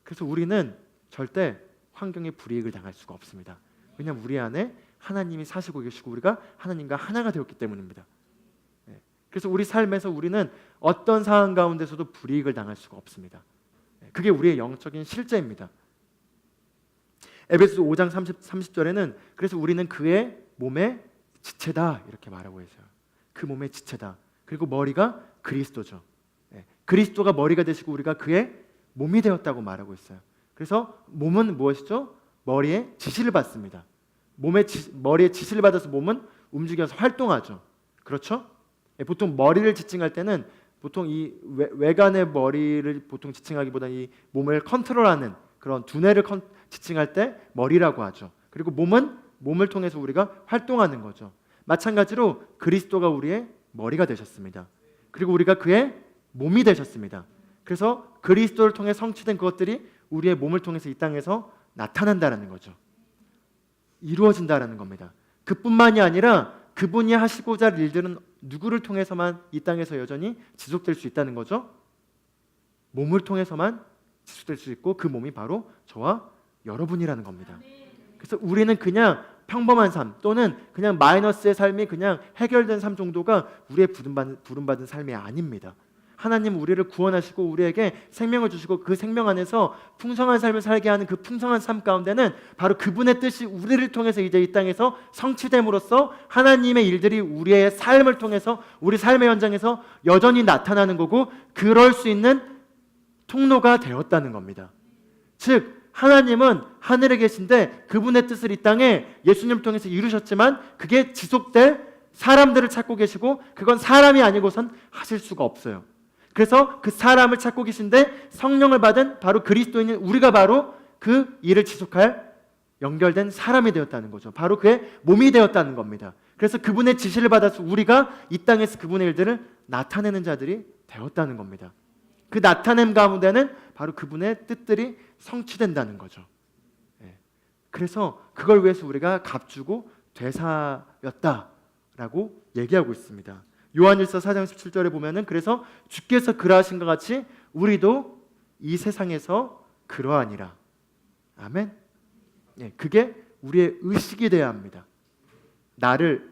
그래서 우리는 절대 환경에 불이익을 당할 수가 없습니다. 왜냐하면 우리 안에 하나님이 사시고 계시고 우리가 하나님과 하나가 되었기 때문입니다. 그래서 우리 삶에서 우리는 어떤 상황 가운데서도 불이익을 당할 수가 없습니다. 그게 우리의 영적인 실제입니다. 에베소서 5장 30절에는 그래서 우리는 그의 몸의 지체다 이렇게 말하고 있어요. 그 몸의 지체다. 그리고 머리가 그리스도죠. 그리스도가 머리가 되시고 우리가 그의 몸이 되었다고 말하고 있어요. 그래서 몸은 무엇이죠? 머리의 지시를 받습니다. 머리의 지시를 받아서 몸은 움직여서 활동하죠. 그렇죠? 보통 머리를 지칭할 때는 보통 이 외관의 머리를 보통 지칭하기보다 이 몸을 컨트롤하는 그런 두뇌를 지칭할 때 머리라고 하죠. 그리고 몸은 몸을 통해서 우리가 활동하는 거죠. 마찬가지로 그리스도가 우리의 머리가 되셨습니다. 그리고 우리가 그의 몸이 되셨습니다. 그래서 그리스도를 통해 성취된 그것들이 우리의 몸을 통해서 이 땅에서 나타난다는 거죠. 이루어진다는 겁니다. 그뿐만이 아니라 그분이 하시고자 할 일들은 누구를 통해서만 이 땅에서 여전히 지속될 수 있다는 거죠? 몸을 통해서만 지속될 수 있고 그 몸이 바로 저와 여러분이라는 겁니다. 그래서 우리는 그냥 평범한 삶 또는 그냥 마이너스의 삶이 그냥 해결된 삶 정도가 우리의 부름받은 삶이 아닙니다. 하나님 우리를 구원하시고 우리에게 생명을 주시고 그 생명 안에서 풍성한 삶을 살게 하는 그 풍성한 삶 가운데는 바로 그분의 뜻이 우리를 통해서 이제 이 땅에서 성취됨으로써 하나님의 일들이 우리의 삶을 통해서 우리 삶의 현장에서 여전히 나타나는 거고 그럴 수 있는 통로가 되었다는 겁니다. 즉 하나님은 하늘에 계신데 그분의 뜻을 이 땅에 예수님을 통해서 이루셨지만 그게 지속될 사람들을 찾고 계시고 그건 사람이 아니고선 하실 수가 없어요. 그래서 그 사람을 찾고 계신데 성령을 받은 바로 그리스도인인 우리가 바로 그 일을 지속할 연결된 사람이 되었다는 거죠. 바로 그의 몸이 되었다는 겁니다. 그래서 그분의 지시를 받아서 우리가 이 땅에서 그분의 일들을 나타내는 자들이 되었다는 겁니다. 그 나타냄 가운데는 바로 그분의 뜻들이 성취된다는 거죠. 그래서 그걸 위해서 우리가 값주고 되사였다라고 얘기하고 있습니다. 요한일서 4장 17절에 보면은 그래서 주께서 그러하신 것 같이 우리도 이 세상에서 그러하니라. 아멘. 그게 우리의 의식이 되어야 합니다. 나를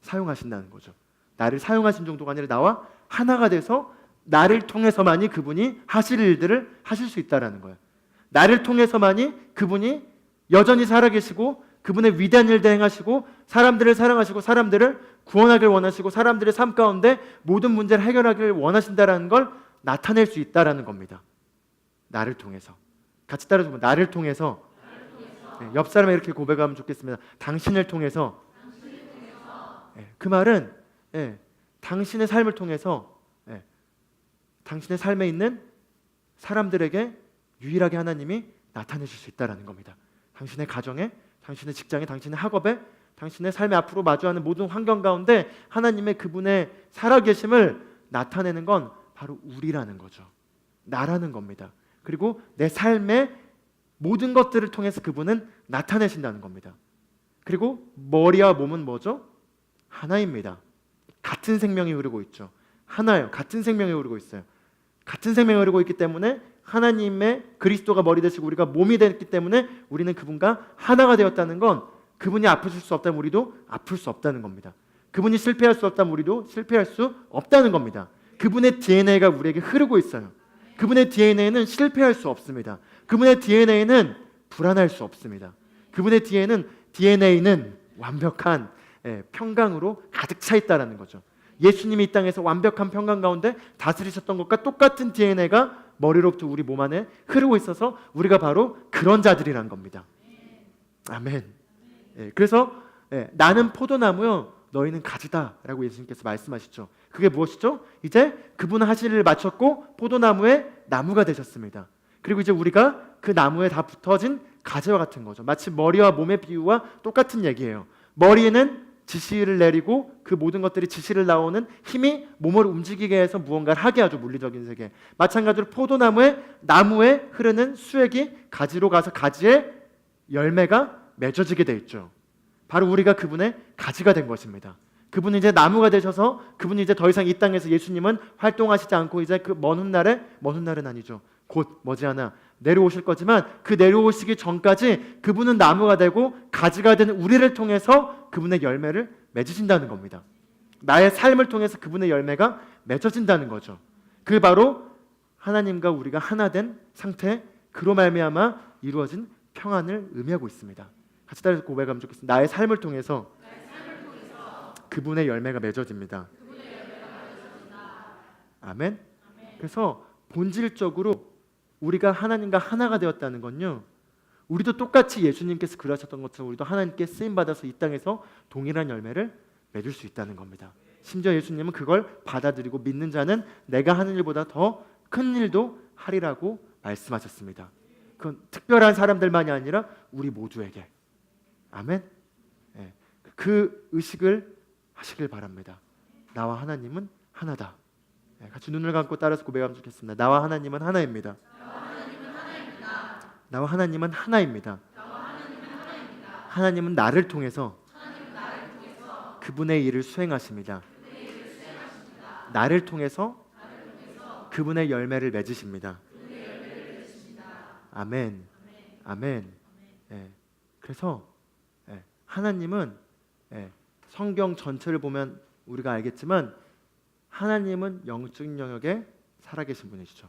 사용하신다는 거죠. 나를 사용하신 정도가 아니라 나와 하나가 돼서 나를 통해서만이 그분이 하실 일들을 하실 수 있다라는 거예요. 나를 통해서만이 그분이 여전히 살아계시고 그분의 위대한 일들 행하시고 사람들을 사랑하시고 사람들을 구원하길 원하시고 사람들의 삶 가운데 모든 문제를 해결하길 원하신다라는 걸 나타낼 수 있다라는 겁니다. 나를 통해서. 같이 따라서 나를 통해서. 네, 옆 사람에 이렇게 고백하면 좋겠습니다. 당신을 통해서. 네, 그 말은 당신의 삶을 통해서 당신의 삶에 있는 사람들에게 유일하게 하나님이 나타내실 수 있다는 겁니다. 당신의 가정에, 당신의 직장에, 당신의 학업에, 당신의 삶에 앞으로 마주하는 모든 환경 가운데 하나님의 그분의 살아계심을 나타내는 건 바로 우리라는 거죠. 나라는 겁니다. 그리고 내 삶의 모든 것들을 통해서 그분은 나타내신다는 겁니다. 그리고 머리와 몸은 뭐죠? 하나입니다. 같은 생명이 흐르고 있죠. 하나예요. 같은 생명이 흐르고 있어요. 같은 생명이 흐르고 있기 때문에 하나님의 그리스도가 머리 되시고 우리가 몸이 됐기 때문에 우리는 그분과 하나가 되었다는 건 그분이 아프실 수 없다면 우리도 아플 수 없다는 겁니다. 그분이 실패할 수 없다면 우리도 실패할 수 없다는 겁니다. 그분의 DNA가 우리에게 흐르고 있어요. 그분의 DNA는 실패할 수 없습니다. 그분의 DNA는 불안할 수 없습니다. 그분의 DNA는 완벽한 평강으로 가득 차 있다는 거죠. 예수님이 이 땅에서 완벽한 평강 가운데 다스리셨던 것과 똑같은 DNA가 머리로부터 우리 몸 안에 흐르고 있어서 우리가 바로 그런 자들이란 겁니다. 아멘. 그래서 나는 포도나무요 너희는 가지다 라고 예수님께서 말씀하시죠. 그게 무엇이죠? 이제 그분 하실 일을 마쳤고 포도나무의 나무가 되셨습니다. 그리고 이제 우리가 그 나무에 다 붙어진 가지와 같은 거죠. 마치 머리와 몸의 비유와 똑같은 얘기예요. 머리에는 지시를 내리고 그 모든 것들이 지시를 나오는 힘이 몸을 움직이게 해서 무언가를 하게 하죠. 물리적인 세계. 마찬가지로 나무에 흐르는 수액이 가지로 가서 가지에 열매가 맺어지게 돼 있죠. 바로 우리가 그분의 가지가 된 것입니다. 그분은 이제 나무가 되셔서 그분이 이제 더 이상 이 땅에서 예수님은 활동하시지 않고 이제 그 먼 훗날은 아니죠. 곧 머지않아 내려오실 거지만 그 내려오시기 전까지 그분은 나무가 되고 가지가 되는 우리를 통해서 그분의 열매를 맺으신다는 겁니다. 나의 삶을 통해서 그분의 열매가 맺어진다는 거죠. 그게 바로 하나님과 우리가 하나 된 상태, 그로 말미암아 이루어진 평안을 의미하고 있습니다. 같이 따라서 고백하면 좋겠습니다. 나의 삶을 통해서 그분의 열매가 맺어집니다. 아멘. 그래서 본질적으로 우리가 하나님과 하나가 되었다는 건요, 우리도 똑같이 예수님께서 그러셨던 것처럼 우리도 하나님께 쓰임받아서 이 땅에서 동일한 열매를 맺을 수 있다는 겁니다. 심지어 예수님은 그걸 받아들이고 믿는 자는 내가 하는 일보다 더 큰 일도 하리라고 말씀하셨습니다. 그건 특별한 사람들만이 아니라 우리 모두에게. 아멘. 그 의식을 하시길 바랍니다. 나와 하나님은 하나다. 같이 눈을 감고 따라서 고백하면 좋겠습니다. 나와 하나님은 하나입니다. 나와 하나님은 하나입니다. 하나님은 나를 통해서 그분의 일을 수행하십니다. 나를 통해서 그분의 열매를 맺으십니다. 아멘. 아멘. 그래서 하나님은 성경 전체를 보면 우리가 알겠지만 하나님은 영적인 영역에 살아계신 분이시죠.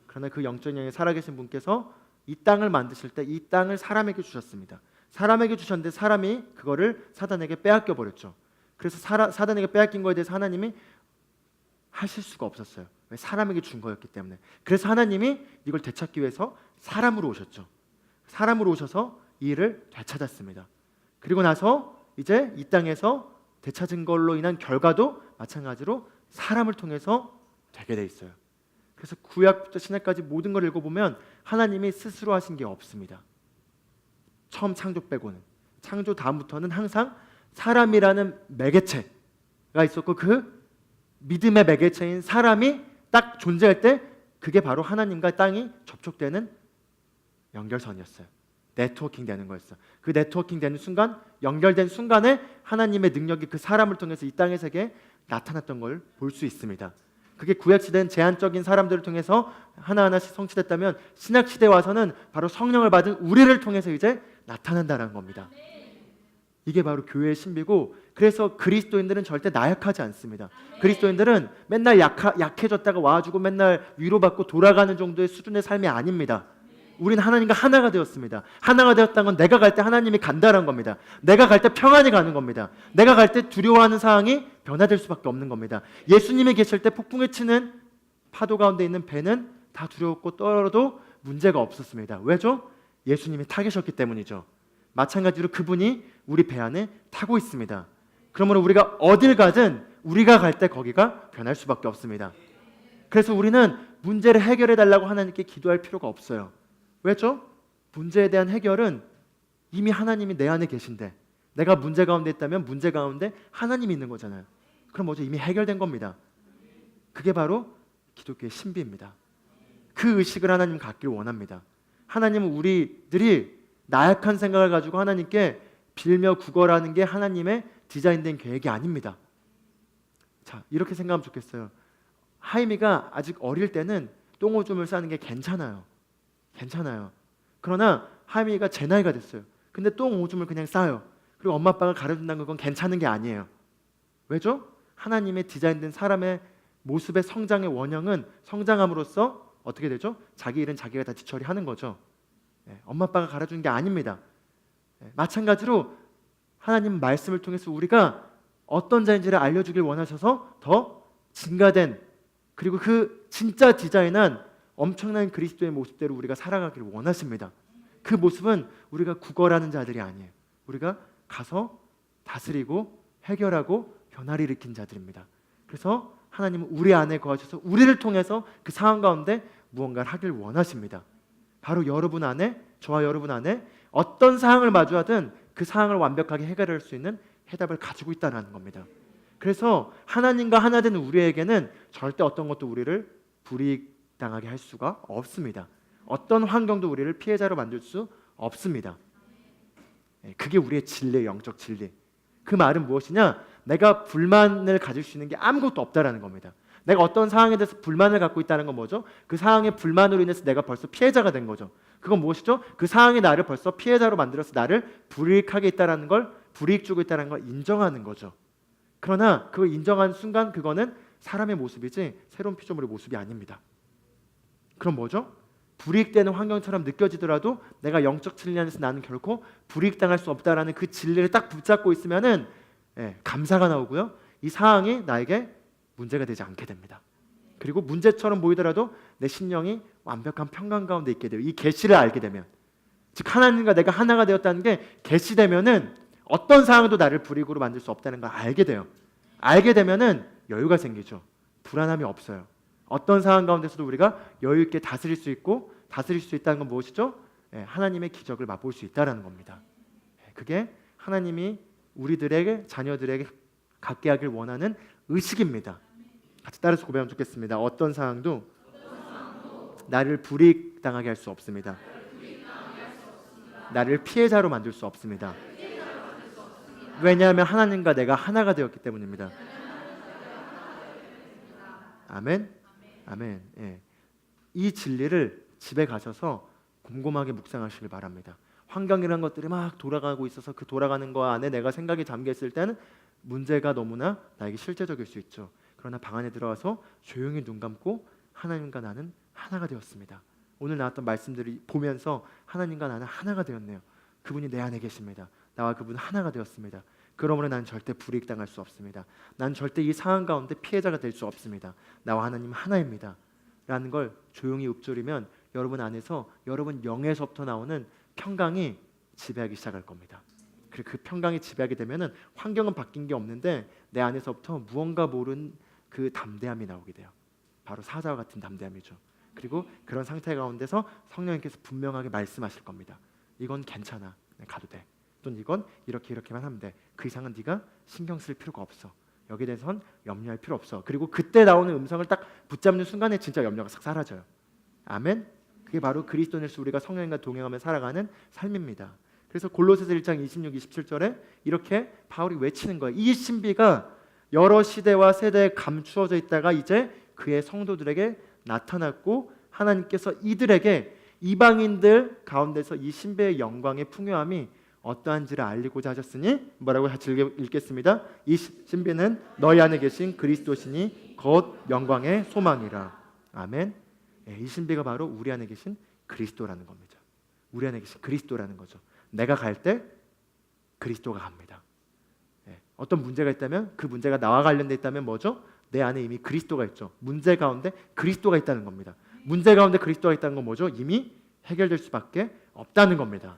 그러나 그 영적인 영역에 살아계신 분께서 이 땅을 만드실 때 이 땅을 사람에게 주셨습니다. 사람에게 주셨는데 사람이 그거를 사단에게 빼앗겨 버렸죠. 그래서 사단에게 빼앗긴 거에 대해서 하나님이 하실 수가 없었어요. 왜? 사람에게 준 거였기 때문에. 그래서 하나님이 이걸 되찾기 위해서 사람으로 오셨죠. 사람으로 오셔서 이 일을 되찾았습니다. 그리고 나서 이제 이 땅에서 되찾은 걸로 인한 결과도 마찬가지로 사람을 통해서 되게 돼 있어요. 그래서 구약부터 신약까지 모든 걸 읽어보면 하나님이 스스로 하신 게 없습니다. 처음 창조 빼고는. 창조 다음부터는 항상 사람이라는 매개체가 있었고 그 믿음의 매개체인 사람이 딱 존재할 때 그게 바로 하나님과 땅이 접촉되는 연결선이었어요. 네트워킹 되는 거였어요. 그 네트워킹 되는 순간, 연결된 순간에 하나님의 능력이 그 사람을 통해서 이 땅의 세계에 나타났던 걸 볼 수 있습니다. 그게 구약시대는 제한적인 사람들을 통해서 하나하나씩 성취됐다면 신약시대에 와서는 바로 성령을 받은 우리를 통해서 이제 나타난다는 겁니다. 이게 바로 교회의 신비고, 그래서 그리스도인들은 절대 나약하지 않습니다. 그리스도인들은 맨날 약해졌다가 와주고 맨날 위로받고 돌아가는 정도의 수준의 삶이 아닙니다. 우린 하나님과 하나가 되었습니다. 하나가 되었다는 건 내가 갈 때 하나님이 간다는 겁니다. 내가 갈 때 평안이 가는 겁니다. 내가 갈 때 두려워하는 상황이 변화될 수밖에 없는 겁니다. 예수님이 계실 때 폭풍에 치는 파도 가운데 있는 배는 다 두려웠고 떨어도 문제가 없었습니다. 왜죠? 예수님이 타 계셨기 때문이죠. 마찬가지로 그분이 우리 배 안에 타고 있습니다. 그러므로 우리가 어딜 가든 우리가 갈 때 거기가 변할 수밖에 없습니다. 그래서 우리는 문제를 해결해 달라고 하나님께 기도할 필요가 없어요. 왜죠? 문제에 대한 해결은 이미 하나님이 내 안에 계신데, 내가 문제 가운데 있다면 문제 가운데 하나님이 있는 거잖아요. 그럼 뭐죠? 이미 해결된 겁니다. 그게 바로 기독교의 신비입니다. 그 의식을 하나님 갖기를 원합니다. 하나님은 우리들이 나약한 생각을 가지고 하나님께 빌며 구걸하는 게 하나님의 디자인된 계획이 아닙니다. 자, 이렇게 생각하면 좋겠어요. 하임이가 아직 어릴 때는 똥오줌을 싸는 게 괜찮아요. 그러나 하임이가 제 나이가 됐어요. 근데 똥오줌을 그냥 싸요. 그리고 엄마 아빠가 가르쳐준다는 건 괜찮은 게 아니에요. 왜죠? 하나님의 디자인된 사람의 모습의 성장의 원형은 성장함으로써 어떻게 되죠? 자기 일은 자기가 다 뒤처리하는 거죠. 엄마 아빠가 가르쳐준 게 아닙니다. 마찬가지로 하나님 말씀을 통해서 우리가 어떤 자인지를 알려주길 원하셔서 더 증가된, 그리고 그 진짜 디자인한 엄청난 그리스도의 모습대로 우리가 살아가기를 원하십니다. 그 모습은 우리가 구걸하는 자들이 아니에요. 우리가 가서 다스리고 해결하고 변화를 일으킨 자들입니다. 그래서 하나님은 우리 안에 거하셔서 우리를 통해서 그 상황 가운데 무언가를 하길 원하십니다. 바로 여러분 안에, 저와 여러분 안에 어떤 상황을 마주하든 그 상황을 완벽하게 해결할 수 있는 해답을 가지고 있다는 겁니다. 그래서 하나님과 하나 되는 우리에게는 절대 어떤 것도 우리를 불이익당하게 할 수가 없습니다. 어떤 환경도 우리를 피해자로 만들 수 없습니다. 그게 우리의 진리, 영적 진리. 그 말은 무엇이냐? 내가 불만을 가질 수 있는 게 아무것도 없다라는 겁니다. 내가 어떤 상황에 대해서 불만을 갖고 있다는 건 뭐죠? 그 상황의 불만으로 인해서 내가 벌써 피해자가 된 거죠. 그건 무엇이죠? 그 상황이 나를 벌써 피해자로 만들어서 나를 불이익하게 있다는 걸, 불이익 주고 있다는 걸 인정하는 거죠. 그러나 그걸 인정한 순간 그거는 사람의 모습이지 새로운 피조물의 모습이 아닙니다. 그럼 뭐죠? 불이익되는 환경처럼 느껴지더라도 내가 영적 진리 안에서 나는 결코 불이익당할 수 없다라는 그 진리를 딱 붙잡고 있으면은 감사가 나오고요. 이 상황이 나에게 문제가 되지 않게 됩니다. 그리고 문제처럼 보이더라도 내 심령이 완벽한 평강 가운데 있게 돼요. 이 계시를 알게 되면, 즉 하나님과 내가 하나가 되었다는 게 계시되면은 어떤 상황도 나를 불이익으로 만들 수 없다는 걸 알게 돼요. 알게 되면은 여유가 생기죠. 불안함이 없어요. 어떤 상황 가운데서도 우리가 여유 있게 다스릴 수 있고, 다스릴 수 있다는 건 무엇이죠? 하나님의 기적을 맛볼 수 있다는 겁니다. 그게 하나님이 우리들에게, 자녀들에게 갖게 하길 원하는 의식입니다. 같이 따라서 고백하면 좋겠습니다. 어떤 상황도 나를 불이익당하게 할 수 없습니다. 나를 피해자로 만들 수 없습니다. 왜냐하면 하나님과 내가 하나가 되었기 때문입니다. 아멘. 아멘. 이 진리를 집에 가셔서 곰곰하게 묵상하시길 바랍니다. 환경이라는 것들이 막 돌아가고 있어서 그 돌아가는 거 안에 내가 생각이 잠겨 있을 때는 문제가 너무나 나에게 실제적일 수 있죠. 그러나 방 안에 들어와서 조용히 눈 감고 하나님과 나는 하나가 되었습니다. 오늘 나왔던 말씀들이 보면서 하나님과 나는 하나가 되었네요. 그분이 내 안에 계십니다. 나와 그분은 하나가 되었습니다. 그러므로 난 절대 불이익당할 수 없습니다. 난 절대 이 상황 가운데 피해자가 될 수 없습니다. 나와 하나님 하나입니다. 라는 걸 조용히 읊조리면 여러분 안에서, 여러분 영에서부터 나오는 평강이 지배하기 시작할 겁니다. 그리고 그 평강이 지배하게 되면은 환경은 바뀐 게 없는데 내 안에서부터 무언가 모르는 그 담대함이 나오게 돼요. 바로 사자와 같은 담대함이죠. 그리고 그런 상태 가운데서 성령님께서 분명하게 말씀하실 겁니다. 이건 괜찮아, 가도 돼. 또는 이건 이렇게만 하면 돼. 그 이상은 네가 신경 쓸 필요가 없어. 여기에 대해서는 염려할 필요 없어. 그리고 그때 나오는 음성을 딱 붙잡는 순간에 진짜 염려가 싹 사라져요. 아멘. 그게 바로 그리스도인으로서 우리가 성령님과 동행하며 살아가는 삶입니다. 그래서 골로새서 1장 26, 27절에 이렇게 바울이 외치는 거예요. 이 신비가 여러 시대와 세대에 감추어져 있다가 이제 그의 성도들에게 나타났고, 하나님께서 이들에게 이방인들 가운데서 이 신비의 영광의 풍요함이 어떠한지를 알리고자 하셨으니, 뭐라고 같이 읽겠습니다. 이 신비는 너희 안에 계신 그리스도시니 곧 영광의 소망이라. 아멘. 이 신비가 바로 우리 안에 계신 그리스도라는 겁니다. 우리 안에 계신 그리스도라는 거죠. 내가 갈 때 그리스도가 갑니다. 어떤 문제가 있다면 그 문제가 나와 관련돼 있다면 뭐죠? 내 안에 이미 그리스도가 있죠. 문제 가운데 그리스도가 있다는 겁니다. 문제 가운데 그리스도가 있다는 건 뭐죠? 이미 해결될 수밖에 없다는 겁니다.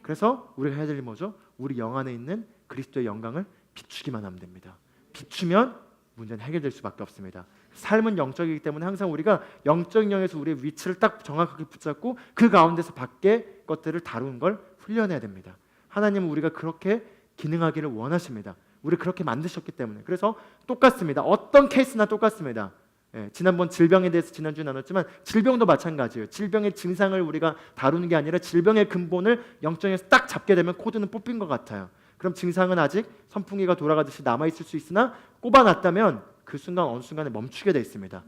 그래서 우리가 해야 될 일이 뭐죠? 우리 영 안에 있는 그리스도의 영광을 비추기만 하면 됩니다. 비추면 문제는 해결될 수밖에 없습니다. 삶은 영적이기 때문에 항상 우리가 영적인 영에서 우리의 위치를 딱 정확하게 붙잡고 그 가운데서 밖의 것들을 다루는 걸 훈련해야 됩니다. 하나님은 우리가 그렇게 기능하기를 원하십니다. 우리 그렇게 만드셨기 때문에. 그래서 똑같습니다. 어떤 케이스나 똑같습니다. 지난번 질병에 대해서 지난주에 나눴지만 질병도 마찬가지예요. 질병의 증상을 우리가 다루는 게 아니라 질병의 근본을 영적에서 딱 잡게 되면 코드는 뽑힌 것 같아요. 그럼 증상은 아직 선풍기가 돌아가듯이 남아있을 수 있으나 꼽아놨다면 그 순간 어느 순간에 멈추게 돼 있습니다.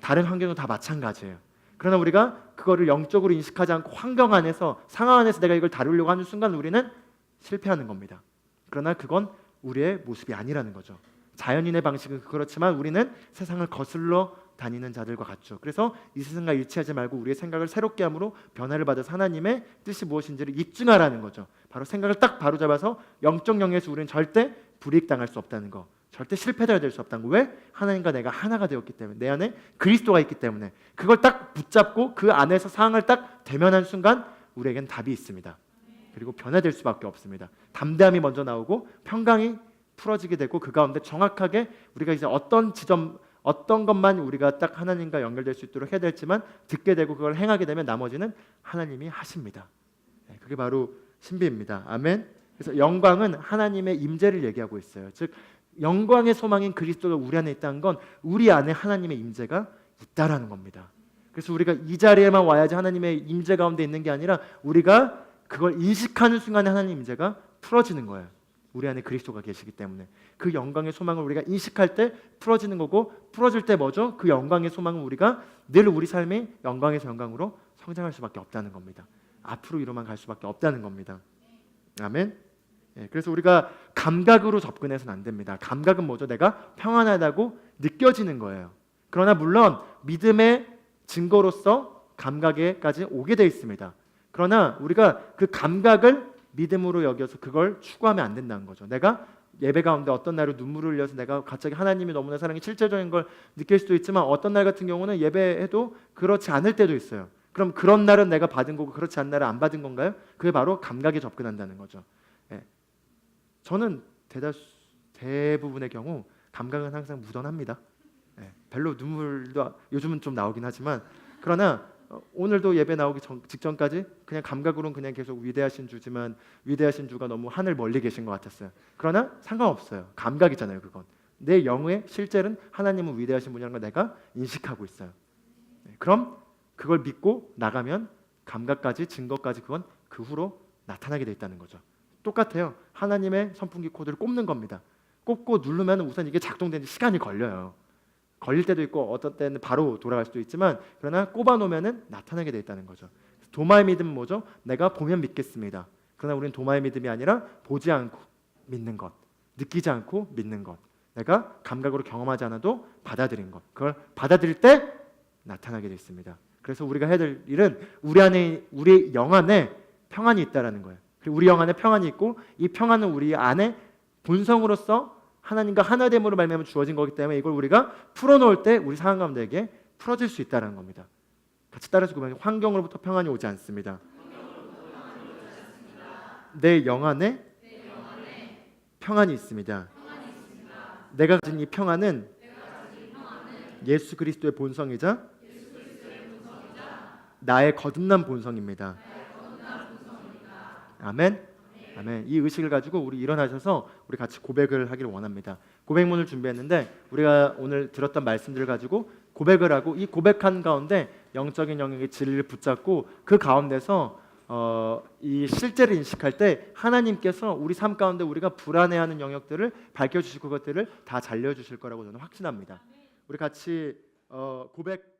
다른 환경도 다 마찬가지예요. 그러나 우리가 그거를 영적으로 인식하지 않고 환경 안에서 상황 안에서 내가 이걸 다루려고 하는 순간 우리는 실패하는 겁니다. 그러나 그건 우리의 모습이 아니라는 거죠. 자연인의 방식은 그렇지만 우리는 세상을 거슬러 다니는 자들과 같죠. 그래서 이 세상과 일치하지 말고 우리의 생각을 새롭게 함으로 변화를 받아서 하나님의 뜻이 무엇인지를 입증하라는 거죠. 바로 생각을 딱 바로잡아서 영적 영역에서 우리는 절대 불이익당할 수 없다는 거, 절대 실패자가 될 수 없다는 거. 왜? 하나님과 내가 하나가 되었기 때문에, 내 안에 그리스도가 있기 때문에. 그걸 딱 붙잡고 그 안에서 상황을 딱 대면한 순간 우리에겐 답이 있습니다. 그리고 변화될 수밖에 없습니다. 담대함이 먼저 나오고 평강이 풀어지게 되고 그 가운데 정확하게 우리가 이제 어떤 지점, 어떤 것만 우리가 딱 하나님과 연결될 수 있도록 해야 될지만 듣게 되고 그걸 행하게 되면 나머지는 하나님이 하십니다. 그게 바로 신비입니다. 아멘. 그래서 영광은 하나님의 임재를 얘기하고 있어요. 즉 영광의 소망인 그리스도가 우리 안에 있다는 건 우리 안에 하나님의 임재가 있다라는 겁니다. 그래서 우리가 이 자리에만 와야지 하나님의 임재 가운데 있는 게 아니라 우리가 그걸 인식하는 순간에 하나님 임재가 풀어지는 거예요. 우리 안에 그리스도가 계시기 때문에 그 영광의 소망을 우리가 인식할 때 풀어지는 거고, 풀어질 때 뭐죠? 그 영광의 소망은 우리가 늘 우리 삶이 영광에서 영광으로 성장할 수밖에 없다는 겁니다. 앞으로 이로만 갈 수밖에 없다는 겁니다. 아멘. 그래서 우리가 감각으로 접근해서는 안 됩니다. 감각은 뭐죠? 내가 평안하다고 느껴지는 거예요. 그러나 물론 믿음의 증거로서 감각에까지 오게 되어 있습니다. 그러나 우리가 그 감각을 믿음으로 여겨서 그걸 추구하면 안 된다는 거죠. 내가 예배 가운데 어떤 날은 눈물을 흘려서 내가 갑자기 하나님이 너무나 사랑이 실제적인 걸 느낄 수도 있지만 어떤 날 같은 경우는 예배해도 그렇지 않을 때도 있어요. 그럼 그런 날은 내가 받은 거고 그렇지 않은 날은 안 받은 건가요? 그게 바로 감각에 접근한다는 거죠. 저는 대부분의 경우 감각은 항상 무던합니다. 별로 눈물도 요즘은 좀 나오긴 하지만, 그러나 오늘도 예배 나오기 직전까지 그냥 감각으로는 그냥 계속 위대하신 주지만 위대하신 주가 너무 하늘 멀리 계신 것 같았어요. 그러나 상관없어요. 감각이잖아요. 그건 내 영의 실제는 하나님은 위대하신 분이라는 걸 내가 인식하고 있어요. 그럼 그걸 믿고 나가면 감각까지 증거까지 그건 그 후로 나타나게 돼 있다는 거죠. 똑같아요. 하나님의 선풍기 코드를 꼽는 겁니다. 꼽고 누르면 우선 이게 작동되는 시간이 걸려요. 걸릴 때도 있고 어떤 때는 바로 돌아갈 수도 있지만, 그러나 꼽아놓으면 나타나게 돼 있다는 거죠. 도마의 믿음은 뭐죠? 내가 보면 믿겠습니다. 그러나 우리는 도마의 믿음이 아니라 보지 않고 믿는 것, 느끼지 않고 믿는 것, 내가 감각으로 경험하지 않아도 받아들인 것, 그걸 받아들일 때 나타나게 돼 있습니다. 그래서 우리가 해야 될 일은 우리 영 안에 평안이 있다라는 거예요. 그리고 우리 영 안에 평안이 있고 이 평안은 우리 안에 본성으로서 하나님과 하나됨으로 말미암아 주어진 거기 때문에 이걸 우리가 풀어놓을 때 우리 상황 가운데에게 풀어질 수 있다는 겁니다. 같이 따라서 보면 환경으로부터 평안이 오지 않습니다. 내 영 안에 평안이 있습니다. 내가 가진 이 평안은 예수 그리스도의 본성이자 나의 거듭난 본성입니다. 아멘. 아멘. 이 의식을 가지고 우리 일어나셔서 우리 같이 고백을 하기를 원합니다. 고백문을 준비했는데 우리가 오늘 들었던 말씀들을 가지고 고백을 하고 이 고백한 가운데 영적인 영역의 진리를 붙잡고 그 가운데서 이 실제를 인식할 때 하나님께서 우리 삶 가운데 우리가 불안해하는 영역들을 밝혀주시고 그것들을 다 잘려주실 거라고 저는 확신합니다. 우리 같이 고백